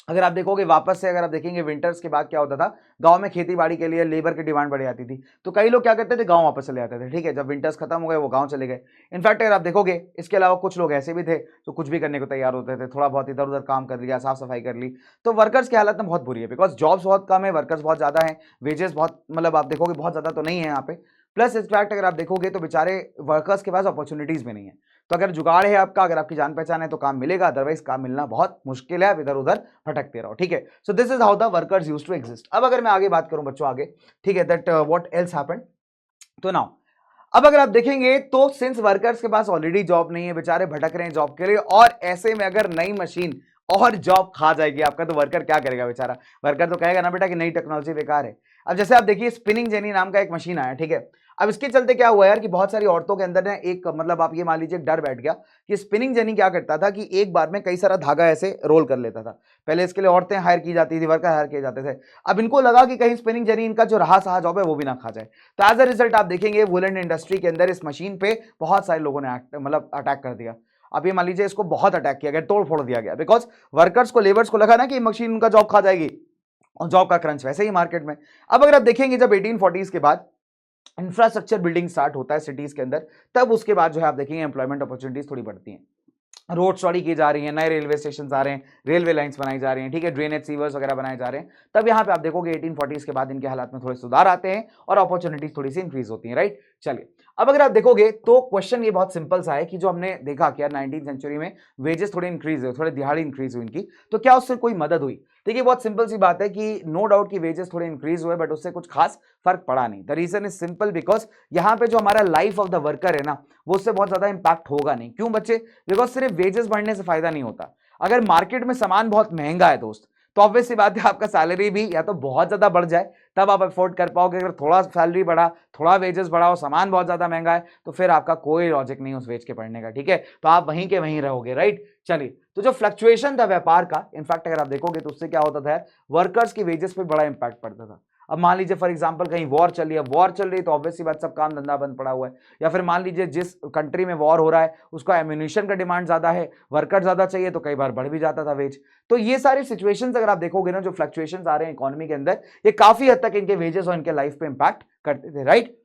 अगर आप देखोगे वापस से, अगर आप देखेंगे विंटर्स के बाद क्या होता था, गांव में खेती बाड़ी के लिए लेबर की डिमांड बढ़ जाती थी, तो कई लोग क्या करते थे, गांव वापस चले जाते थे, ठीक है। जब विंटर्स खत्म हो गए वो गांव चले गए। इनफैक्ट अगर आप देखोगे इसके अलावा कुछ लोग ऐसे भी थे जो कुछ भी करने को तैयार होते थे, थोड़ा बहुत इधर उधर काम कर लिया, साफ सफाई कर ली। तो वर्कर्स की हालत में बहुत बुरी है, बिकॉज जॉब्स बहुत कम है, वर्कर्स बहुत ज्यादा है, वेजेस बहुत, मतलब आप देखोगे बहुत ज्यादा तो नहीं है यहाँ पे। प्लस इनफैक्ट अगर आप देखोगे तो बेचारे वर्कर्स के पास अपॉर्चुनिटीज भी नहीं है। तो अगर जुगाड़ है आपका, अगर आपकी जान पहचान है तो काम मिलेगा, अदरवाइज काम मिलना बहुत मुश्किल है, आप इधर उधर भटकते रहो, ठीक है। So this is how the workers used to exist. अब अगर मैं आगे बात करूं बच्चों आगे, ठीक है, दैट व्हाट एल्स हैपेंड। तो नाउ अब अगर आप देखेंगे तो सिंस वर्कर्स के पास ऑलरेडी जॉब नहीं है, बेचारे भटक रहे हैं जॉब के लिए, और ऐसे में अगर नई मशीन और जॉब खा जाएगी आपका, तो वर्कर क्या करेगा बेचारा। वर्कर तो कहेगा ना बेटा कि नई टेक्नोलॉजी बेकार है। अब जैसे आप देखिए स्पिनिंग जेनी नाम का एक मशीन आया, ठीक है। अब इसके चलते क्या हुआ यार कि बहुत सारी औरतों के अंदर ना एक, मतलब आप ये मान लीजिए डर बैठ गया कि स्पिनिंग जेनी क्या करता था कि एक बार में कई सारा धागा ऐसे रोल कर लेता था। पहले इसके लिए औरतें हायर की जाती थी, वर्कर हायर किए जाते थे। अब इनको लगा कि कहीं स्पिनिंग जेनी इनका जो रहा सहा जॉब है वो भी ना खा जाए। तो एज अ रिजल्ट आप देखेंगे वुलन इंडस्ट्री के अंदर इस मशीन पे बहुत सारे लोगों ने मतलब अटैक कर दिया। अब ये मान लीजिए इसको बहुत अटैक किया गया, तोड़ फोड़ दिया गया, बिकॉज वर्कर्स को, लेबर्स को लगा ना कि मशीन उनका जॉब खा जाएगी, और जॉब का क्रंच वैसे ही मार्केट में। अब अगर आप देखेंगे जब 1840s के बाद इंफ्रास्ट्रक्चर बिल्डिंग स्टार्ट होता है सिटीज के अंदर, तब उसके बाद जो है आप देखेंगे एम्प्लॉयमेंट अपॉर्चुनिटीज थोड़ी बढ़ती हैं, रोड चौड़ी की जा रही है, नए रेलवे स्टेशन आ रहे हैं, रेलवे लाइंस बनाई जा रही हैं, ठीक है, ड्रेनेज सीवर्स वगैरह बनाए जा रहे हैं। तब यहाँ पे आप देखोगे 1840s के बाद इनके हालात में थोड़े सुधार आते हैं और अपॉर्चुनिटीज थोड़ी सी इंक्रीज होती हैं, राइट। चलिए, अब अगर आप देखोगे तो क्वेश्चन ये बहुत सिंपल सा है कि जो हमने देखा कि यार 19th सेंचुरी में वेजेस थोड़े इंक्रीज हुए, थोड़े दिहाड़ी इंक्रीज हुई इनकी, तो क्या उससे कोई मदद हुई। देखिए बहुत सिंपल सी बात है कि नो डाउट कि वेजेस थोड़े इंक्रीज हुए, बट उससे कुछ खास फर्क पड़ा नहीं। The reason is simple, because यहाँ पे जो हमारा लाइफ ऑफ द वर्कर है ना, वो उससे बहुत ज्यादा इंपैक्ट होगा नहीं। क्यों बच्चे, बिकॉज सिर्फ वेजेस बढ़ने से फायदा नहीं होता। अगर मार्केट में सामान बहुत महंगा है दोस्त, तो ऑब्वियस सी बात है आपका सैलरी भी या तो बहुत ज्यादा बढ़ जाए तब आप अफोर्ड कर पाओगे। अगर थोड़ा सैलरी बढ़ा, थोड़ा वेजेस बढ़ा और सामान बहुत ज्यादा महंगा है, तो फिर आपका कोई लॉजिक नहीं उस वेज के बढ़ने का, ठीक है। तो आप वहीं के वहीं रहोगे, राइट। चलिए, तो जो फ्लक्चुएशन था व्यापार का, इनफैक्ट अगर आप देखोगे तो उससे क्या होता था, वर्कर्स की वेजेस पे बड़ा इंपैक्ट पड़ता था। अब मान लीजिए फॉर एग्जांपल कहीं वॉर चल रही है, वॉर चल रही है तो ऑब्वियस सी बात सब काम धंधा बंद पड़ा हुआ है। या फिर मान लीजिए जिस कंट्री में वॉर हो रहा है उसका एम्यूनिशन का डिमांड ज्यादा है, वर्कर ज्यादा चाहिए, तो कई बार बढ़ भी जाता था वेज। तो ये सारी सिचुएशंस अगर आप देखोगे ना, जो फ्लक्चुएशंस आ रहे हैं इकोनॉमी के अंदर, ये काफी हद तक इनके वेजेस और इनके लाइफ पे इंपैक्ट करते थे, राइट।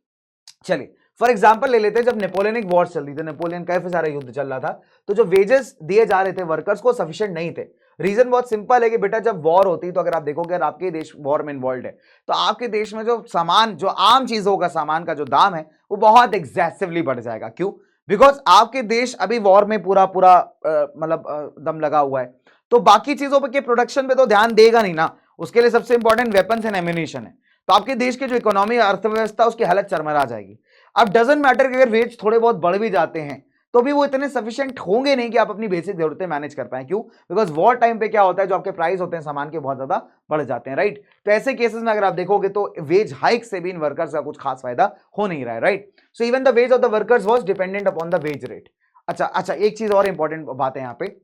चलिए फॉर एग्जाम्पल ले लेते हैं, जब नेपोलियनिक वॉर चल रही थी, नेपोलियन काफी सारा युद्ध चल रहा था, तो जो वेजेस दिए जा रहे थे वर्कर्स को सफिशिएंट नहीं थे। रीजन बहुत सिंपल है कि बेटा जब वॉर होती, तो अगर आप देखोगे अगर आपके देश वॉर में इन्वॉल्व है, तो आपके देश में जो सामान, जो आम चीजों का सामान का जो दाम है वो बहुत एग्जेसिवली बढ़ जाएगा। क्यों, बिकॉज आपके देश अभी वॉर में पूरा पूरा मतलब दम लगा हुआ है, तो बाकी चीजों के प्रोडक्शन पे तो ध्यान देगा नहीं ना। उसके लिए सबसे इंपॉर्टेंट वेपन्स एंड एम्यूनिशन है। तो आपके देश की जो इकोनॉमी, अर्थव्यवस्था, उसकी हालत चरमरा जाएगी। अब डजंट मैटर कि अगर वेज थोड़े बहुत बढ़ भी जाते हैं तो भी वो इतने सफिशिएंट होंगे नहीं कि आप अपनी बेसिक जरूरतें मैनेज कर पाए। क्यों, बिकॉज वॉर टाइम पे क्या होता है, जो आपके प्राइस होते हैं सामान के बहुत ज्यादा बढ़ जाते हैं, राइट। तो ऐसे केसेस में अगर आप देखोगे तो वेज हाइक से भी इन वर्कर्स का कुछ खास फायदा हो नहीं रहा है, right. So even the ways of the workers was dependent upon the wage rate. अच्छा, एक चीज और इंपॉर्टेंट बात है यहाँ पे।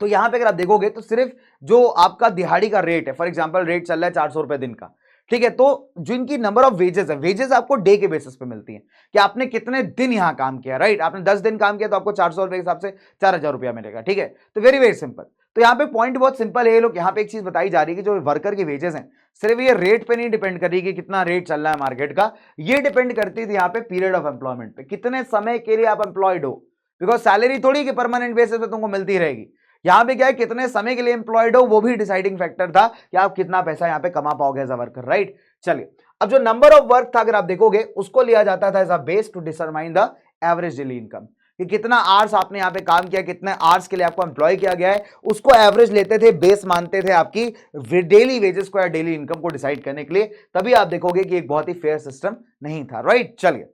तो यहां पे अगर आप देखोगे तो सिर्फ जो आपका दिहाड़ी का रेट है, फॉर एग्जांपल रेट चल रहा है 400 रुपए दिन का, ठीक है, तो जो इनकी नंबर ऑफ वेजेस है, वेजेस आपको डे के बेसिस पे मिलती है कि आपने कितने दिन यहां काम किया, राइट। आपने 10 दिन काम किया तो आपको 400 रुपए के हिसाब से 4000 रुपया मिलेगा, ठीक है। तो वेरी वेरी सिंपल। तो यहाँ पे पॉइंट बहुत सिंपल है, ये लोग यहाँ पे एक चीज बताई जा रही है कि जो वर्कर की वेजेस हैं, सिर्फ ये रेट पे नहीं डिपेंड करी कि कितना रेट चल रहा है मार्केट का, ये डिपेंड करती थी यहाँ पे पीरियड ऑफ एम्प्लॉयमेंट पे, कितने समय के लिए आप एम्प्लॉयड हो। बिकॉज सैलरी थोड़ी कि परमानेंट बेसिस पे तुमको मिलती रहेगी। यहां पे क्या है, कितने समय के लिए एम्प्लॉयड हो वो भी डिसाइडिंग फैक्टर था कि आप कितना पैसा यहां पे कमा पाओगे एज अ वर्कर, राइट। चलिए, अब जो नंबर ऑफ वर्क था अगर आप देखोगे उसको लिया जाता था as a base to determine the average daily income, कि कितना आवर्स आपने यहां पे काम किया, कितने आवर्स के लिए आपको एम्प्लॉय किया गया है, उसको एवरेज लेते थे, बेस मानते थे आपकी डेली वेजेस को या डेली इनकम को डिसाइड करने के लिए। तभी आप देखोगे कि एक बहुत ही फेयर सिस्टम नहीं था, राइट। चलिए,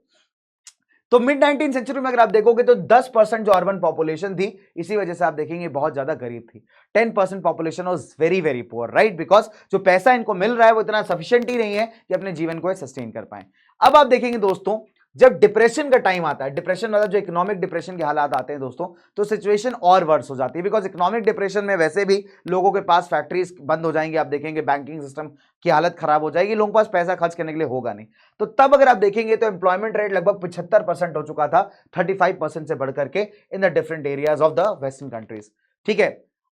तो मिड 19 सेंचुरी में अगर आप देखोगे तो 10% जो अर्बन पॉपुलेशन थी, इसी वजह से आप देखेंगे बहुत ज्यादा गरीब थी। 10% population was very very poor, right, because जो पैसा इनको मिल रहा है वो इतना सफिशिएंट ही नहीं है कि अपने जीवन को सस्टेन कर पाए। अब आप देखेंगे दोस्तों, जब डिप्रेशन का टाइम आता है, डिप्रेशन मतलब जो इकोनॉमिक डिप्रेशन के हालात आते हैं दोस्तों, तो सिचुएशन और वर्स हो जाती है। बिकॉज इकोनॉमिक डिप्रेशन में वैसे भी लोगों के पास फैक्ट्रीज बंद हो जाएंगे, आप देखेंगे बैंकिंग सिस्टम की हालत खराब हो जाएगी, लोगों के पास पैसा खर्च करने के लिए होगा नहीं। तो तब अगर आप देखेंगे तो एम्प्लॉयमेंट रेट लगभग 75% हो चुका था, 35% से बढ़कर के in the different areas of the western countries. ठीक है,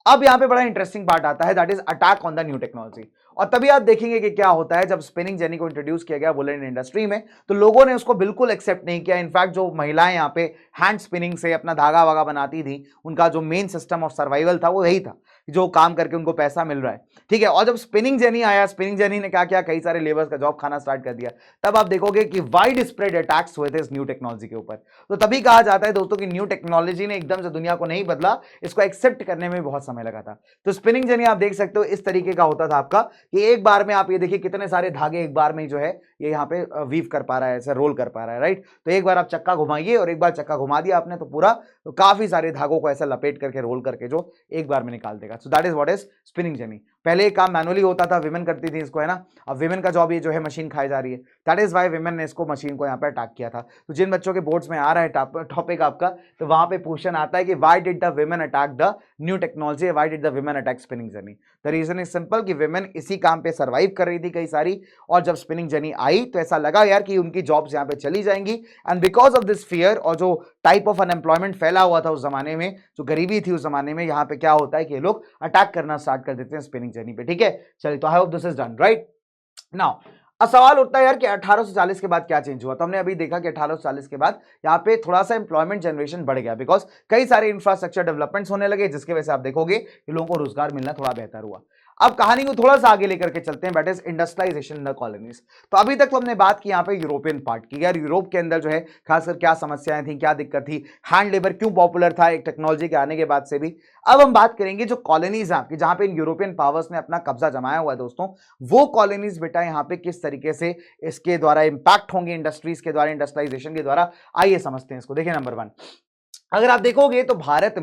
अब यहां पे बड़ा इंटरेस्टिंग पार्ट आता है, that is attack on the new technology. और तभी आप देखेंगे कि क्या होता है, जब स्पिनिंग जेनी को इंट्रोड्यूस किया गया वुलन इंडस्ट्री में, तो लोगों ने उसको बिल्कुल एक्सेप्ट नहीं किया। इनफैक्ट जो महिलाएं यहाँ पे हैंड स्पिनिंग से अपना धागा वागा बनाती थी, उनका जो मेन सिस्टम ऑफ सर्वाइवल था वो यही था, जो काम करके उनको पैसा मिल रहा है। ठीक है, और जब स्पिनिंग जेनी आया, स्पिनिंग जेनी ने क्या किया, कई सारे लेबर्स का जॉब खाना स्टार्ट कर दिया। तब आप देखोगे कि वाइड स्प्रेड अटैक्स हुए थे इस न्यू टेक्नोलॉजी के ऊपर। तो तभी कहा जाता है दोस्तों कि न्यू टेक्नोलॉजी ने एकदम से दुनिया को नहीं बदला, इसको एक्सेप्ट करने में बहुत समय लगा था। तो स्पिनिंग जेनी आप देख सकते हो इस तरीके का होता था आपका, कि एक बार में आप ये देखिए कितने सारे धागे एक बार में जो है ये यहाँ पे वीव कर पा रहा है, ऐसे रोल कर पा रहा है, राइट। तो एक बार आप चक्का घुमाइए और एक बार चक्का घुमा दिया आपने तो पूरा तो काफी सारे धागों को ऐसा लपेट करके रोल करके जो एक बार में निकाल देगा। सो that is what is spinning jenny. पहले एक काम मैनुअली होता था, विमेन करती थी इसको, है ना। अब विमेन का जॉब ये जो है मशीन खाई जा रही है, दैट इज वाई विमेन ने इसको मशीन को यहाँ पे अटैक किया था। तो जिन बच्चों के बोर्ड्स में आ रहा है टॉपिक आपका, तो वहां पे क्वेश्चन आता है कि why did the women attack the new technology, why did the women attack spinning jenny. The reason is simple कि विमेन इसी काम पे सर्वाइव कर रही थी कई सारी, और जब स्पिनिंग जेनी आई तो ऐसा लगा यार कि उनकी जॉब्स यहाँ पे चली जाएंगी। And because of this fear और जो टाइप ऑफ अनएम्प्लॉयमेंट फैला हुआ था उस जमाने में, जो गरीबी थी उस जमाने में, यहाँ पे क्या होता है कि ये लोग अटैक करना स्टार्ट कर देते हैं स्पिनिंग जेनी पे। ठीक है, चलिए, तो I hope this is done, right. Now अब सवाल उठता है यार कि 1840 के बाद क्या चेंज हुआ। तो हमने अभी देखा कि 1840 के बाद यहाँ पे थोड़ा सा एम्प्लॉयमेंट जनरेशन बढ़ गया, बिकॉज कई सारे इंफ्रास्ट्रक्चर डेवलपमेंट्स होने लगे, जिसकी वजह से आप देखोगे कि लोगों को रोजगार मिलना थोड़ा बेहतर हुआ। अब कहानी को थोड़ा सा आगे लेकर के चलते हैं, that is industrialization in the colonies. तो अभी तक तो हमने बात की यहाँ पे यूरोपियन पार्ट की, यार यूरोप के अंदर जो है खासकर क्या समस्याएं थी, क्या दिक्कत थी, हैंड लेबर क्यों पॉपुलर था एक टेक्नोलॉजी के आने के बाद से भी। अब हम बात करेंगे जो कॉलोनीज हैं जहां पे इन यूरोपियन पावर्स ने अपना कब्जा जमाया हुआ है दोस्तों, वो कॉलोनीज बेटा यहाँ पे किस तरीके से इसके द्वारा इंपैक्ट होंगे, इंडस्ट्रीज के द्वारा, इंडस्ट्रियलाइजेशन के द्वारा। आइए समझते हैं इसको। देखिए, नंबर 1, अगर आप देखोगे तो भारत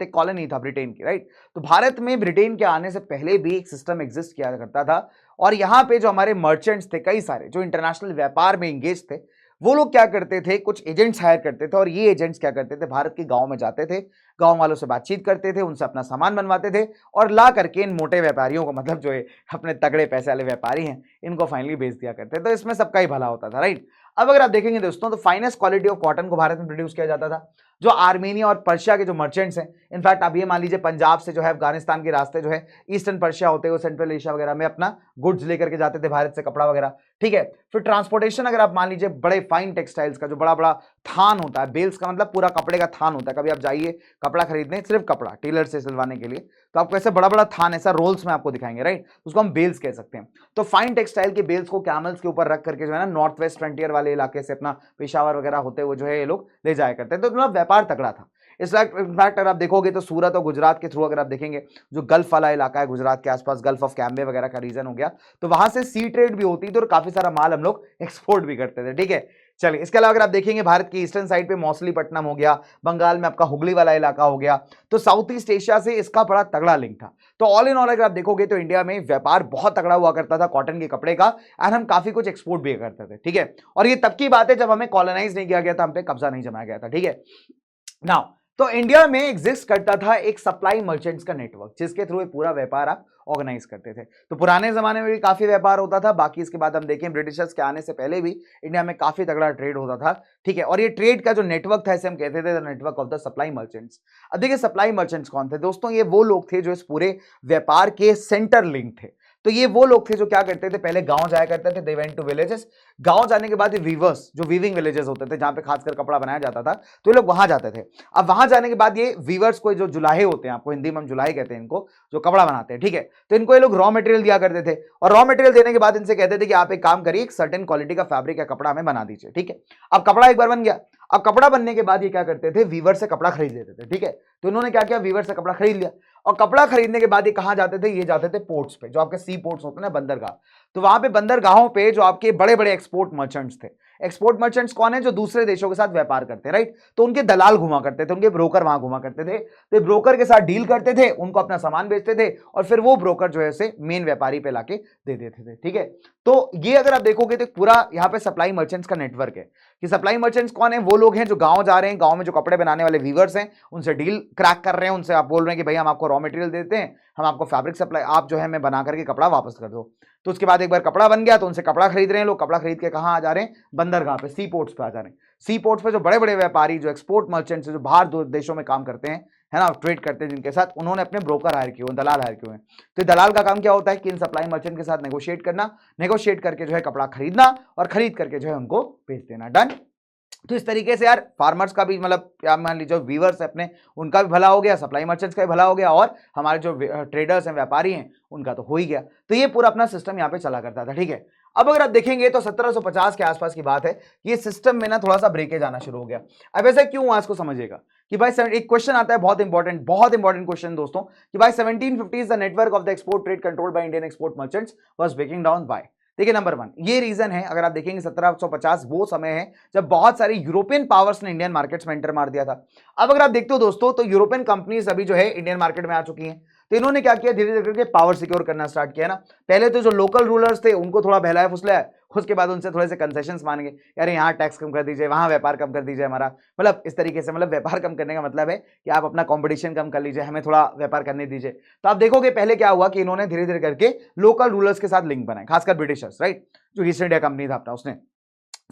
एक कॉलोनी था ब्रिटेन की, राइट। तो भारत में ब्रिटेन के आने से पहले भी एक सिस्टम एग्जिस्ट किया करता था, और यहाँ पे जो हमारे मर्चेंट्स थे कई सारे, जो इंटरनेशनल व्यापार में इंगेज थे, वो लोग क्या करते थे, कुछ एजेंट्स हायर करते थे, और ये एजेंट्स क्या करते थे, भारत के गांव में जाते थे, गांव वालों से बातचीत करते थे, उनसे अपना सामान बनवाते थे, और ला करके इन मोटे व्यापारियों को, मतलब जो है अपने तगड़े पैसे वाले व्यापारी हैं, इनको फाइनली बेच दिया करते। तो इसमें सबका ही भला होता था, राइट। अब अगर आप देखेंगे दोस्तों तो फाइनेस्ट क्वालिटी ऑफ कॉटन को भारत में प्रोड्यूस किया जाता था। जो आर्मेनिया और पर्शिया के जो मर्चेंट्स हैं, इनफैक्ट आप ये मान लीजिए पंजाब से जो है अफगानिस्तान के रास्ते जो है ईस्टर्न पर्शिया होते हुए सेंट्रल एशिया वगैरह में अपना गुड्स लेकर के जाते थे भारत से, कपड़ा वगैरह। ठीक है, फिर ट्रांसपोर्टेशन अगर आप मान लीजिए बड़े फाइन टेक्सटाइल्स का जो बड़ा बड़ा थान होता है, बेल्स का मतलब पूरा कपड़े का थान होता है। कभी आप जाइए कपड़ा खरीदने, सिर्फ कपड़ा टेलर से सिलवाने के लिए, तो आपको ऐसे बड़ा बड़ा थान ऐसा रोल्स में आपको दिखाएंगे, राइट। उसको हम बेल्स कह सकते हैं। तो फाइन टेक्सटाइल के बेल्स को कैमल्स के ऊपर रख करके जो है ना नॉर्थ वेस्ट फ्रंटियर वाले इलाके से अपना पेशावर वगैरह होते हुए जो है ये लोग ले जाया करते हैं। तो मतलब व्यापार तगड़ा था। इनफैक्ट अगर आप देखोगे तो सूरत और गुजरात के थ्रू अगर आप देखेंगे, जो गल्फ वाला इलाका है गुजरात के आसपास, गल्फ ऑफ कैम्बे वगैरह का रीजन हो गया, तो वहां से सी ट्रेड भी होती थी और काफी सारा माल हम लोग एक्सपोर्ट भी करते थे। ठीक है, चलिए, इसके अलावा अगर आप देखेंगे भारत की ईस्टर्न साइड पे मौसलीपट्टनम हो गया, बंगाल में आपका हुगली वाला इलाका हो गया, तो साउथ ईस्ट एशिया से इसका बड़ा तगड़ा लिंक था। तो ऑल इन ऑल अगर आप देखोगे तो इंडिया में व्यापार बहुत तगड़ा हुआ करता था कॉटन के कपड़े का, एंड हम काफी कुछ एक्सपोर्ट भी करते थे। ठीक है, और ये तब की बात है जब हमें कॉलोनाइज नहीं किया गया था, हम पे कब्जा नहीं जमाया गया था। ठीक है, नाउ तो इंडिया में एग्जिस्ट करता था एक सप्लाई मर्चेंट्स का नेटवर्क, जिसके थ्रू पूरा व्यापार आप ऑर्गेनाइज करते थे। तो पुराने जमाने में भी काफी व्यापार होता था। बाकी इसके बाद हम देखें ब्रिटिशर्स के आने से पहले भी इंडिया में काफी तगड़ा ट्रेड होता था। ठीक है, और ये ट्रेड का जो नेटवर्क था इसे हम कहते थे network of the supply merchants. अब देखिए सप्लाई मर्चेंट्स कौन थे दोस्तों, ये वो लोग थे जो इस पूरे व्यापार के सेंटर लिंक थे। तो ये वो लोग थे जो क्या करते थे, पहले गांव जाया करते थे, दे वेंट टू विलेजेस। गांव जाने के बाद ये वीवर्स, जो वीविंग विलेजेस होते थे जहां पे खासकर कपड़ा बनाया जाता था, तो ये लोग वहां जाते थे। अब वहां जाने के बाद ये वीवर्स को, जो जुलाहे होते हैं, आपको हिंदी में हम जुलाहे कहते हैं इनको, जो कपड़ा बनाते हैं, ठीक है, तो इनको ये लोग रॉ मटेरियल दिया करते थे, और रॉ मटेरियल देने के बाद इनसे कहते थे कि आप एक काम करिए, एक सर्टेन क्वालिटी का फैब्रिक या कपड़ा हमें बना दीजिए, ठीक है। अब कपड़ा एक बार बन गया, अब कपड़ा बनने के बाद ये क्या करते थे, वीवर से कपड़ा खरीद लेते थे, ठीक है। तो इन्होंने क्या किया, वीवर से कपड़ा खरीद लिया, और कपड़ा खरीदने के बाद ये कहां जाते थे, ये जाते थे पोर्ट्स पे, जो आपके सी पोर्ट्स होते हैं ना, बंदरगाह। तो वहां पे बंदरगाहों पे जो आपके बड़े बड़े एक्सपोर्ट मर्चेंट्स थे, एक्सपोर्ट मर्चेंट्स कौन है, जो दूसरे देशों के साथ व्यापार करते हैं, राइट। तो उनके दलाल घुमा करते थे, उनके ब्रोकर वहां घुमा करते थे, तो ब्रोकर के साथ डील करते थे, उनको अपना सामान बेचते थे, और फिर वो ब्रोकर जो है से मेन व्यापारी पे लाके दे देते थे, ठीक है। तो ये अगर आप देखोगे तो पूरा यहाँ पे सप्लाई मर्चेंट्स का नेटवर्क है, कि सप्लाई मर्चेंट्स कौन है, वो लोग हैं जो गांव जा रहे हैं, गांव में जो कपड़े बनाने वाले वीवर्स हैं, उनसे डील क्रैक कर रहे हैं, उनसे आप बोल रहे हैं कि भाई हम आपको रॉ मटेरियल देते हैं, हम आपको फैब्रिक सप्लाई, आप जो है मैं बना करके कपड़ा वापस कर दो। तो उसके बाद एक बार कपड़ा बन गया तो उनसे कपड़ा खरीद रहे हैं लोग, कपड़ा खरीद के कहां आ जा रहे हैं, बंदरगाह पे, सी पोर्ट्स पे आ जा रहे हैं। सी पोर्ट्स पे जो बड़े बड़े व्यापारी, जो एक्सपोर्ट मर्चेंट्स, जो बाहर देशों में काम करते हैं, है ना, ट्रेड करते हैं जिनके साथ, उन्होंने अपने ब्रोकर हायर किए, दलाल हायर किए हैं। तो दलाल का काम क्या होता है कि इन सप्लाई मर्चेंट के साथ नेगोशिएट करना, नेगोशिएट करके जो है कपड़ा खरीदना, और खरीद करके जो है उनको बेच देना। डन। तो इस तरीके से यार फार्मर्स का भी, मतलब क्या मान लीजिए वीवर्स है अपने, उनका भी भला हो गया, सप्लाई मर्चेंट्स का भी भला हो गया, और हमारे जो ट्रेडर्स हैं, व्यापारी हैं, उनका तो हो ही गया। तो ये पूरा अपना सिस्टम यहाँ पे चला करता था, ठीक है। अब अगर आप देखेंगे तो 1750 के आसपास की बात है, ये सिस्टम में ना थोड़ा सा ब्रेकेज आना शुरू हो गया। अब ऐसा क्यों हुआ, इसको समझिएगा कि भाई एक क्वेश्चन आता है, बहुत इंपॉर्टेंट क्वेश्चन दोस्तों, कि भाई 1750 the network of the export trade controlled by Indian export merchants was breaking down by. देखिए नंबर 1 ये रीजन है, अगर आप देखेंगे 1750 वो समय है जब बहुत सारी यूरोपियन पावर्स ने इंडियन मार्केट्स में एंटर मार दिया था। अब अगर आप देखते हो दोस्तों, तो यूरोपियन कंपनीज अभी जो है इंडियन मार्केट में आ चुकी हैं, तो इन्होंने क्या किया, धीरे धीरे करके पावर सिक्योर करना स्टार्ट किया ना। पहले तो जो लोकल रूलर्स थे उनको थोड़ा बहलाया फुसलाया, उसके बाद उनसे थोड़े से कंसेशंस मांगे, यार यहाँ टैक्स कम कर दीजिए, वहां व्यापार कम कर दीजिए हमारा, मतलब इस तरीके से, मतलब व्यापार कम करने का मतलब है कि आप अपना कंपटीशन कम कर लीजिए, हमें थोड़ा व्यापार करने दीजिए। तो आप देखोगे पहले क्या हुआ कि इन्होंने धीरे धीरे करके लोकल रूलर्स के साथ लिंक बनाए, खासकर ब्रिटिशर्स, राइट, जो ईस्ट इंडिया कंपनी था अपना, उसने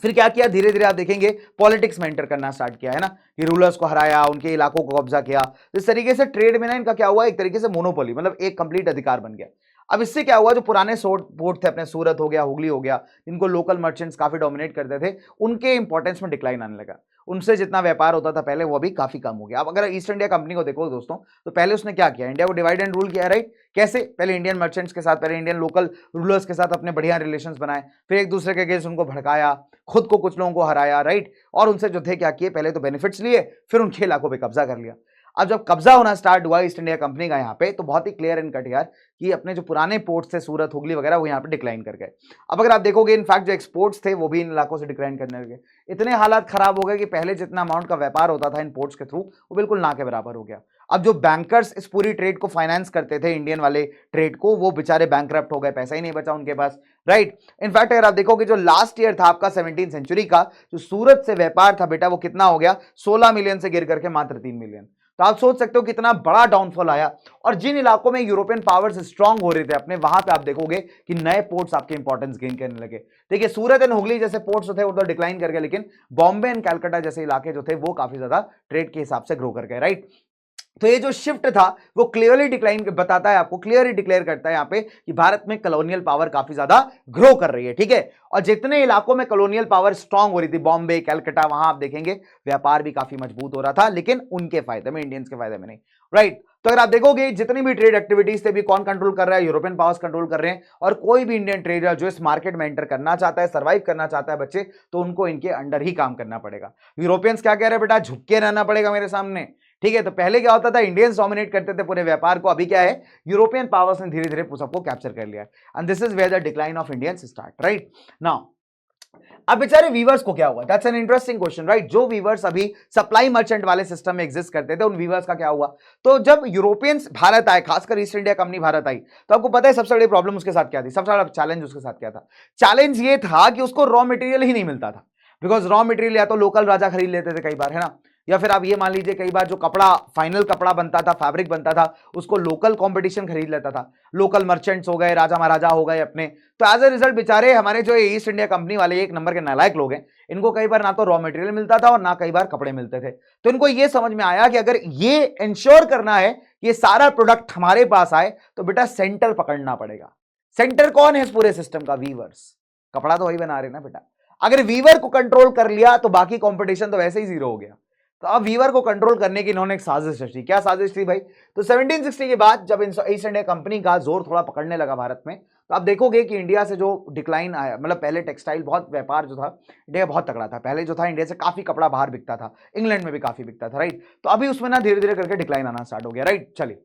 फिर क्या किया, धीरे धीरे आप देखेंगे पॉलिटिक्स में एंटर करना स्टार्ट किया, है ना, कि रूलर्स को हराया, उनके इलाकों को कब्जा किया। तो इस तरीके से ट्रेड में ना इनका क्या हुआ, एक तरीके से मोनोपोली, मतलब एक कंप्लीट अधिकार बन गया। अब इससे क्या हुआ, जो पुराने पोर्ट थे अपने, सूरत हो गया, हुगली हो गया, इनको लोकल मर्चेंट्स काफी डोमिनेट करते थे, उनके इंपॉर्टेंस में डिक्लाइन आने लगा। उनसे जितना व्यापार होता था पहले, वो भी काफी कम हो गया। अब अगर ईस्ट इंडिया कंपनी को देखो दोस्तों, तो पहले उसने क्या किया, इंडिया को डिवाइड एंड रूल किया, राइट। कैसे, पहले इंडियन मर्चेंट्स के साथ, पहले इंडियन लोकल रूलर्स के साथ अपने बढ़िया रिलेशंस बनाए, फिर एक दूसरे के अगेंस्ट उनको भड़काया, खुद को कुछ लोगों को हराया, राइट, और उनसे जो थे क्या किए, पहले तो बेनिफिट्स लिए, फिर उनके इलाकों पे कब्जा कर लिया। अब जब कब्जा होना स्टार्ट हुआ ईस्ट इंडिया कंपनी का यहाँ पे, तो बहुत ही क्लियर एंड कट यार कि अपने जो पुराने पोर्ट्स थे, सूरत, हुगली वगैरह, वो यहाँ पे डिक्लाइन कर गए। अब अगर आप देखोगे, इनफैक्ट जो एक्सपोर्ट्स थे वो भी इन इलाकों से डिक्लाइन करने लगे। इतने हालात खराब हो गए कि पहले जितना अमाउंट का व्यापार होता था इन पोर्ट्स के थ्रू, वो बिल्कुल ना के बराबर हो गया। अब जो बैंकर्स इस पूरी ट्रेड को फाइनेंस करते थे, इंडियन वाले ट्रेड को, वो बेचारे बैंकरप्ट हो गए, पैसा ही नहीं बचा उनके पास, राइट। इनफैक्ट अगर आप देखोगे, जो लास्ट ईयर था आपका 17वीं सेंचुरी का, जो सूरत से व्यापार था बेटा, वो कितना हो गया, 16 मिलियन से गिर करके मात्र 3 मिलियन। तो आप सोच सकते हो कितना बड़ा डाउनफॉल आया। और जिन इलाकों में यूरोपियन पावर्स स्ट्रांग हो रहे थे अपने, वहां पे आप देखोगे कि नए पोर्ट्स आपके इंपॉर्टेंस गेन करने लगे। देखिए सूरत एंड हुगली जैसे पोर्ट्स थे वो तो डिक्लाइन कर गए, लेकिन बॉम्बे एंड कलकत्ता जैसे इलाके जो थे वो काफी ज्यादा ट्रेड के हिसाब से ग्रो कर गए, राइट। तो ये जो शिफ्ट था वो क्लियरली डिक्लाइन बताता है आपको, क्लियरली डिक्लेयर करता है यहाँ पे कि भारत में कॉलोनियल पावर काफी ज्यादा ग्रो कर रही है, ठीक है। और जितने इलाकों में कॉलोनियल पावर स्ट्रांग हो रही थी, बॉम्बे, कलकत्ता, वहां आप देखेंगे व्यापार भी काफी मजबूत हो रहा था, लेकिन उनके फायदे में, इंडियंस के फायदे में नहीं, राइट। तो अगर आप देखोगे जितनी भी ट्रेड एक्टिविटीज थे भी कौन कंट्रोल कर रहा है, यूरोपियन पावर्स कंट्रोल कर रहे हैं। और कोई भी इंडियन ट्रेडर जो इस मार्केट में एंटर करना चाहता है, सर्वाइव करना चाहता है बच्चे, तो उनको इनके अंडर ही काम करना पड़ेगा। यूरोपियंस क्या कह रहे हैं, बेटा झुक के रहना पड़ेगा मेरे सामने, ठीक है। तो पहले क्या होता था, इंडियंस डोमिनेट करते थे पूरे व्यापार को, अभी क्या है, यूरोपियन पावर्स ने धीरे धीरे सबको कैप्चर कर लिया है। And this is where the decline of Indians start, right now. अब बेचारे वीवर्स को क्या हुआ, that's an interesting question, right. जो वीवर्स अभी सप्लाई मर्चेंट वाले सिस्टम में एग्जिस्ट करते थे, उन वीवर्स का क्या हुआ। तो जब यूरोपियंस भारत आए, खासकर ईस्ट इंडिया कंपनी भारत आई, तो आपको पता है सबसे बड़ी प्रॉब्लम उसके साथ क्या थी, सबसे बड़ा चैलेंज उसके साथ क्या था। चैलेंज ये था कि उसको रॉ मटेरियल ही नहीं मिलता था, बिकॉज रॉ मटेरियल या तो लोकल राजा खरीद लेते थे कई बार, है ना, या फिर आप ये मान लीजिए कई बार जो कपड़ा, फाइनल कपड़ा बनता था, फैब्रिक बनता था, उसको लोकल कंपटीशन खरीद लेता था, लोकल मर्चेंट्स हो गए, राजा महाराजा हो गए अपने। तो एज ए रिजल्ट बेचारे हमारे जो ईस्ट इंडिया कंपनी वाले एक नंबर के नालायक लोग हैं, इनको कई बार ना तो रॉ मटेरियल मिलता था और ना कई बार कपड़े मिलते थे। तो इनको ये समझ में आया कि अगर ये इंश्योर करना है कि ये सारा प्रोडक्ट हमारे पास आए, तो बेटा सेंटर पकड़ना पड़ेगा। सेंटर कौन है इस पूरे सिस्टम का? वीवर्स। कपड़ा तो वही बना रहे ना बेटा। अगर वीवर को कंट्रोल कर लिया तो बाकी कंपटीशन तो वैसे ही जीरो हो गया। तो अब वीवर को कंट्रोल करने की इन्होंने एक साजिश रची। क्या साजिश थी भाई? तो 1760 के बाद जब ईस्ट इंडिया कंपनी का जोर थोड़ा पकड़ने लगा भारत में, तो आप देखोगे कि इंडिया से जो डिक्लाइन आया, मतलब पहले टेक्सटाइल बहुत व्यापार जो था इंडिया बहुत तगड़ा था, पहले जो था इंडिया से काफी कपड़ा बाहर बिकता था, इंग्लैंड में भी काफी बिकता था, राइट। तो अभी उसमें ना धीरे धीरे करके डिक्लाइन आना स्टार्ट हो गया, राइट। चलिए,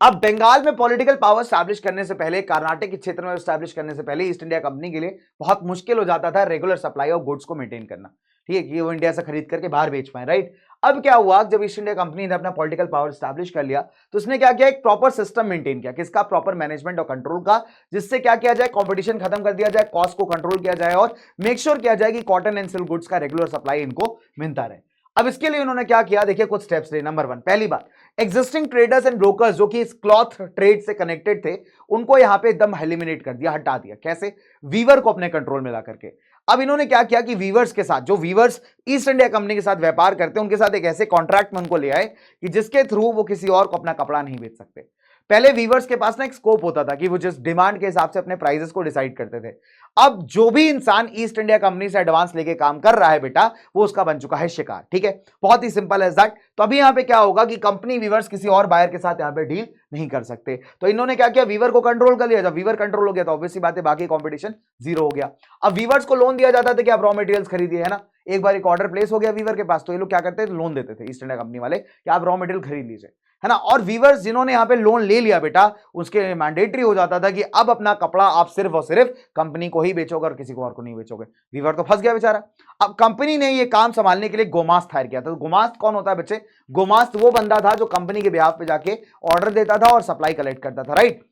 अब बंगाल में पॉलिटिकल पावर स्टैब्लिश करने से पहले, कर्नाटक के क्षेत्र में स्टैब्लिश करने से पहले ईस्ट इंडिया कंपनी के लिए बहुत मुश्किल हो जाता था रेगुलर सप्लाई ऑफ गुड्स को मेंटेन करना, ठीक है, कि वो इंडिया से खरीद करके बाहर बेच पाए, राइट। अब क्या हुआ, जब ईस्ट इंडिया कंपनी ने अपना पॉलिटिकल पावर स्टैब्लिश कर लिया, तो उसने क्या किया, एक प्रॉपर सिस्टम मेंटेन किया, किसका? प्रॉपर मैनेजमेंट और कंट्रोल का, जिससे क्या किया जाए, कंपटीशन खत्म कर दिया जाए, कॉस्ट को कंट्रोल किया जाए और मेक श्योर किया जाए कि कॉटन एंड सिल्क गुड्स का रेगुलर सप्लाई इनको मिलता रहे। अब इसके लिए उन्होंने क्या किया, देखिए कुछ स्टेप्स लिए। नंबर 1, पहली बात, एग्जिस्टिंग ट्रेडर्स एंड ब्रोकर्स जो कि इस क्लॉथ ट्रेड से कनेक्टेड थे, उनको यहां पे एकदम एलिमिनेट कर दिया, हटा दिया। कैसे? वीवर को अपने कंट्रोल में ला करके। अब इन्होंने क्या किया कि वीवर्स के साथ, जो वीवर्स ईस्ट इंडिया कंपनी के साथ व्यापार करते हैं, उनके साथ एक ऐसे कॉन्ट्रैक्ट में उनको ले आए कि जिसके थ्रू वो किसी और को अपना कपड़ा नहीं बेच सकते। पहले वीवर्स के पास ना एक स्कोप होता था कि वो जिस डिमांड के हिसाब से अपने प्राइसेस को डिसाइड करते थे। अब जो भी इंसान ईस्ट इंडिया कंपनी से एडवांस लेके काम कर रहा है बेटा, वो उसका बन चुका है शिकार, ठीक है। बहुत ही सिंपल है दैट। तो अभी यहां पे क्या होगा कि कंपनी वीवर्स किसी और बायर के साथ यहां पे डील नहीं कर सकते। तो इन्होंने क्या किया, वीवर को कंट्रोल कर लिया। जब वीवर कंट्रोल हो गया तो ऑब्वियसली बात है, बाकी कंपटीशन जीरो हो गया। अब वीवर्स को लोन दिया जाता था कि आप रॉ मटेरियल्स खरीदिए, है ना। एक बार एक ऑर्डर प्लेस हो गया वीवर के पास, तो ये लोग क्या करते थे, लोन देते थे ईस्ट इंडिया कंपनी वाले कि आप रॉ मटेरियल खरीद लीजिए, है ना। और वीवर्स जिन्होंने यहां पे लोन ले लिया बेटा, उसके मैंडेटरी हो जाता था कि अब अपना कपड़ा आप सिर्फ और सिर्फ कंपनी को ही बेचोगे और किसी और को नहीं बेचोगे। वीवर तो फंस गया बेचारा। अब कंपनी ने ये काम संभालने के लिए गोमास्त हायर किया था। तो गोमास्त कौन होता है बच्चे? गोमास्त वो बंदा था जो कंपनी के बिहाफ पे जाके ऑर्डर देता था और सप्लाई कलेक्ट करता था, राइट।